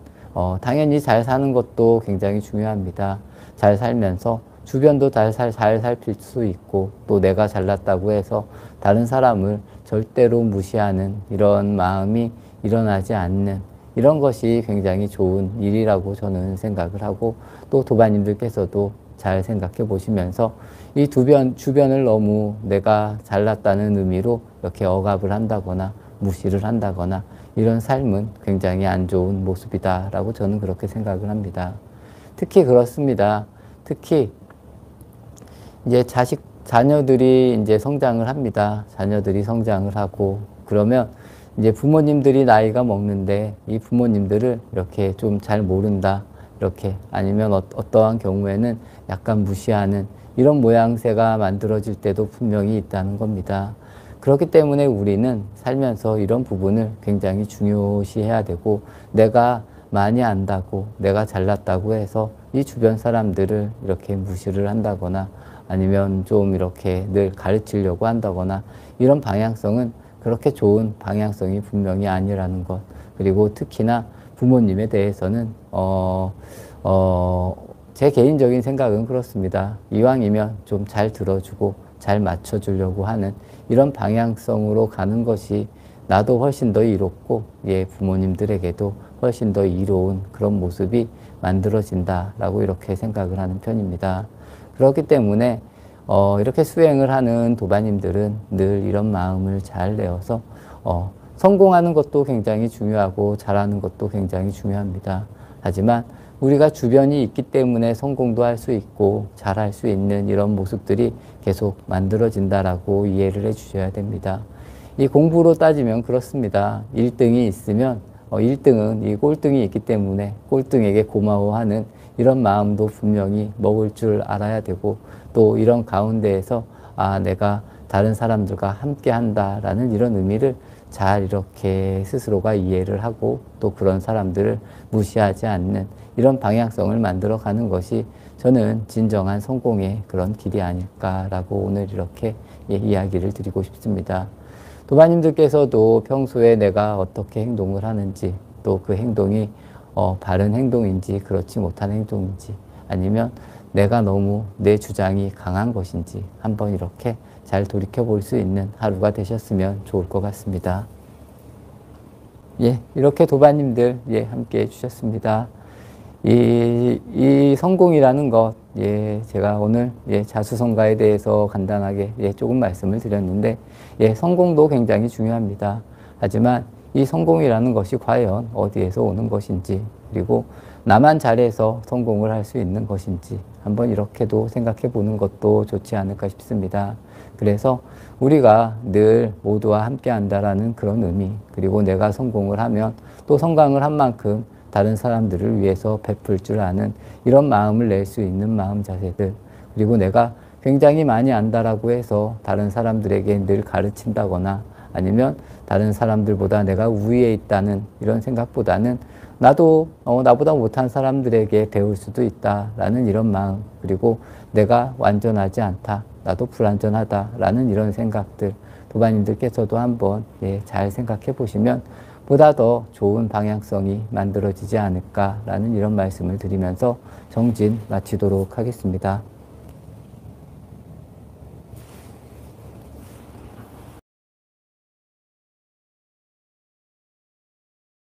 A: 당연히 잘 사는 것도 굉장히 중요합니다. 잘 살면서 주변도 잘 살필 수 있고 또 내가 잘났다고 해서 다른 사람을 절대로 무시하는 이런 마음이 일어나지 않는 이런 것이 굉장히 좋은 일이라고 저는 생각을 하고 또 도반님들께서도 잘 생각해 보시면서 이 주변을 너무 내가 잘났다는 의미로 이렇게 억압을 한다거나 무시를 한다거나 이런 삶은 굉장히 안 좋은 모습이다라고 저는 그렇게 생각을 합니다. 특히 그렇습니다. 특히 이제 자녀들이 이제 성장을 합니다. 자녀들이 성장을 하고 그러면 이제 부모님들이 나이가 먹는데 이 부모님들을 이렇게 좀 잘 모른다. 이렇게 아니면 어떠한 경우에는 약간 무시하는 이런 모양새가 만들어질 때도 분명히 있다는 겁니다. 그렇기 때문에 우리는 살면서 이런 부분을 굉장히 중요시해야 되고 내가 많이 안다고 내가 잘났다고 해서 이 주변 사람들을 이렇게 무시를 한다거나 아니면 좀 이렇게 늘 가르치려고 한다거나 이런 방향성은 그렇게 좋은 방향성이 분명히 아니라는 것. 그리고 특히나 부모님에 대해서는 제 개인적인 생각은 그렇습니다. 이왕이면 좀 잘 들어주고 잘 맞춰주려고 하는 이런 방향성으로 가는 것이 나도 훨씬 더 이롭고 예, 부모님들에게도 훨씬 더 이로운 그런 모습이 만들어진다라고 이렇게 생각을 하는 편입니다. 그렇기 때문에 이렇게 수행을 하는 도반님들은 늘 이런 마음을 잘 내어서 성공하는 것도 굉장히 중요하고 잘하는 것도 굉장히 중요합니다. 하지만 우리가 주변이 있기 때문에 성공도 할 수 있고 잘할 수 있는 이런 모습들이 계속 만들어진다라고 이해를 해 주셔야 됩니다. 이 공부로 따지면 그렇습니다. 1등이 있으면 1등은 이 꼴등이 있기 때문에 꼴등에게 고마워하는 이런 마음도 분명히 먹을 줄 알아야 되고 또 이런 가운데에서 내가 다른 사람들과 함께 한다라는 이런 의미를 잘 이렇게 스스로가 이해를 하고 또 그런 사람들을 무시하지 않는 이런 방향성을 만들어가는 것이 저는 진정한 성공의 그런 길이 아닐까라고 오늘 이렇게 이야기를 드리고 싶습니다. 도마님들께서도 평소에 내가 어떻게 행동을 하는지 또 그 행동이 바른 행동인지 그렇지 못한 행동인지 아니면 내가 너무 내 주장이 강한 것인지 한번 이렇게 잘 돌이켜 볼 수 있는 하루가 되셨으면 좋을 것 같습니다. 예, 이렇게 도반님들 함께 해주셨습니다. 이 성공이라는 것, 제가 오늘 자수성가에 대해서 간단하게 조금 말씀을 드렸는데, 성공도 굉장히 중요합니다. 하지만 이 성공이라는 것이 과연 어디에서 오는 것인지, 그리고 나만 잘해서 성공을 할 수 있는 것인지 한번 이렇게도 생각해 보는 것도 좋지 않을까 싶습니다. 그래서 우리가 늘 모두와 함께 한다라는 그런 의미, 그리고 내가 성공을 하면 또 성공을 한 만큼 다른 사람들을 위해서 베풀 줄 아는 이런 마음을 낼 수 있는 마음 자세들, 그리고 내가 굉장히 많이 안다라고 해서 다른 사람들에게 늘 가르친다거나 아니면 다른 사람들보다 내가 우위에 있다는 이런 생각보다는 나도 나보다 못한 사람들에게 배울 수도 있다라는 이런 마음, 그리고 내가 완전하지 않다, 나도 불완전하다라는 이런 생각들 도반님들께서도 한번 잘 생각해 보시면 보다 더 좋은 방향성이 만들어지지 않을까라는 이런 말씀을 드리면서 정진 마치도록 하겠습니다.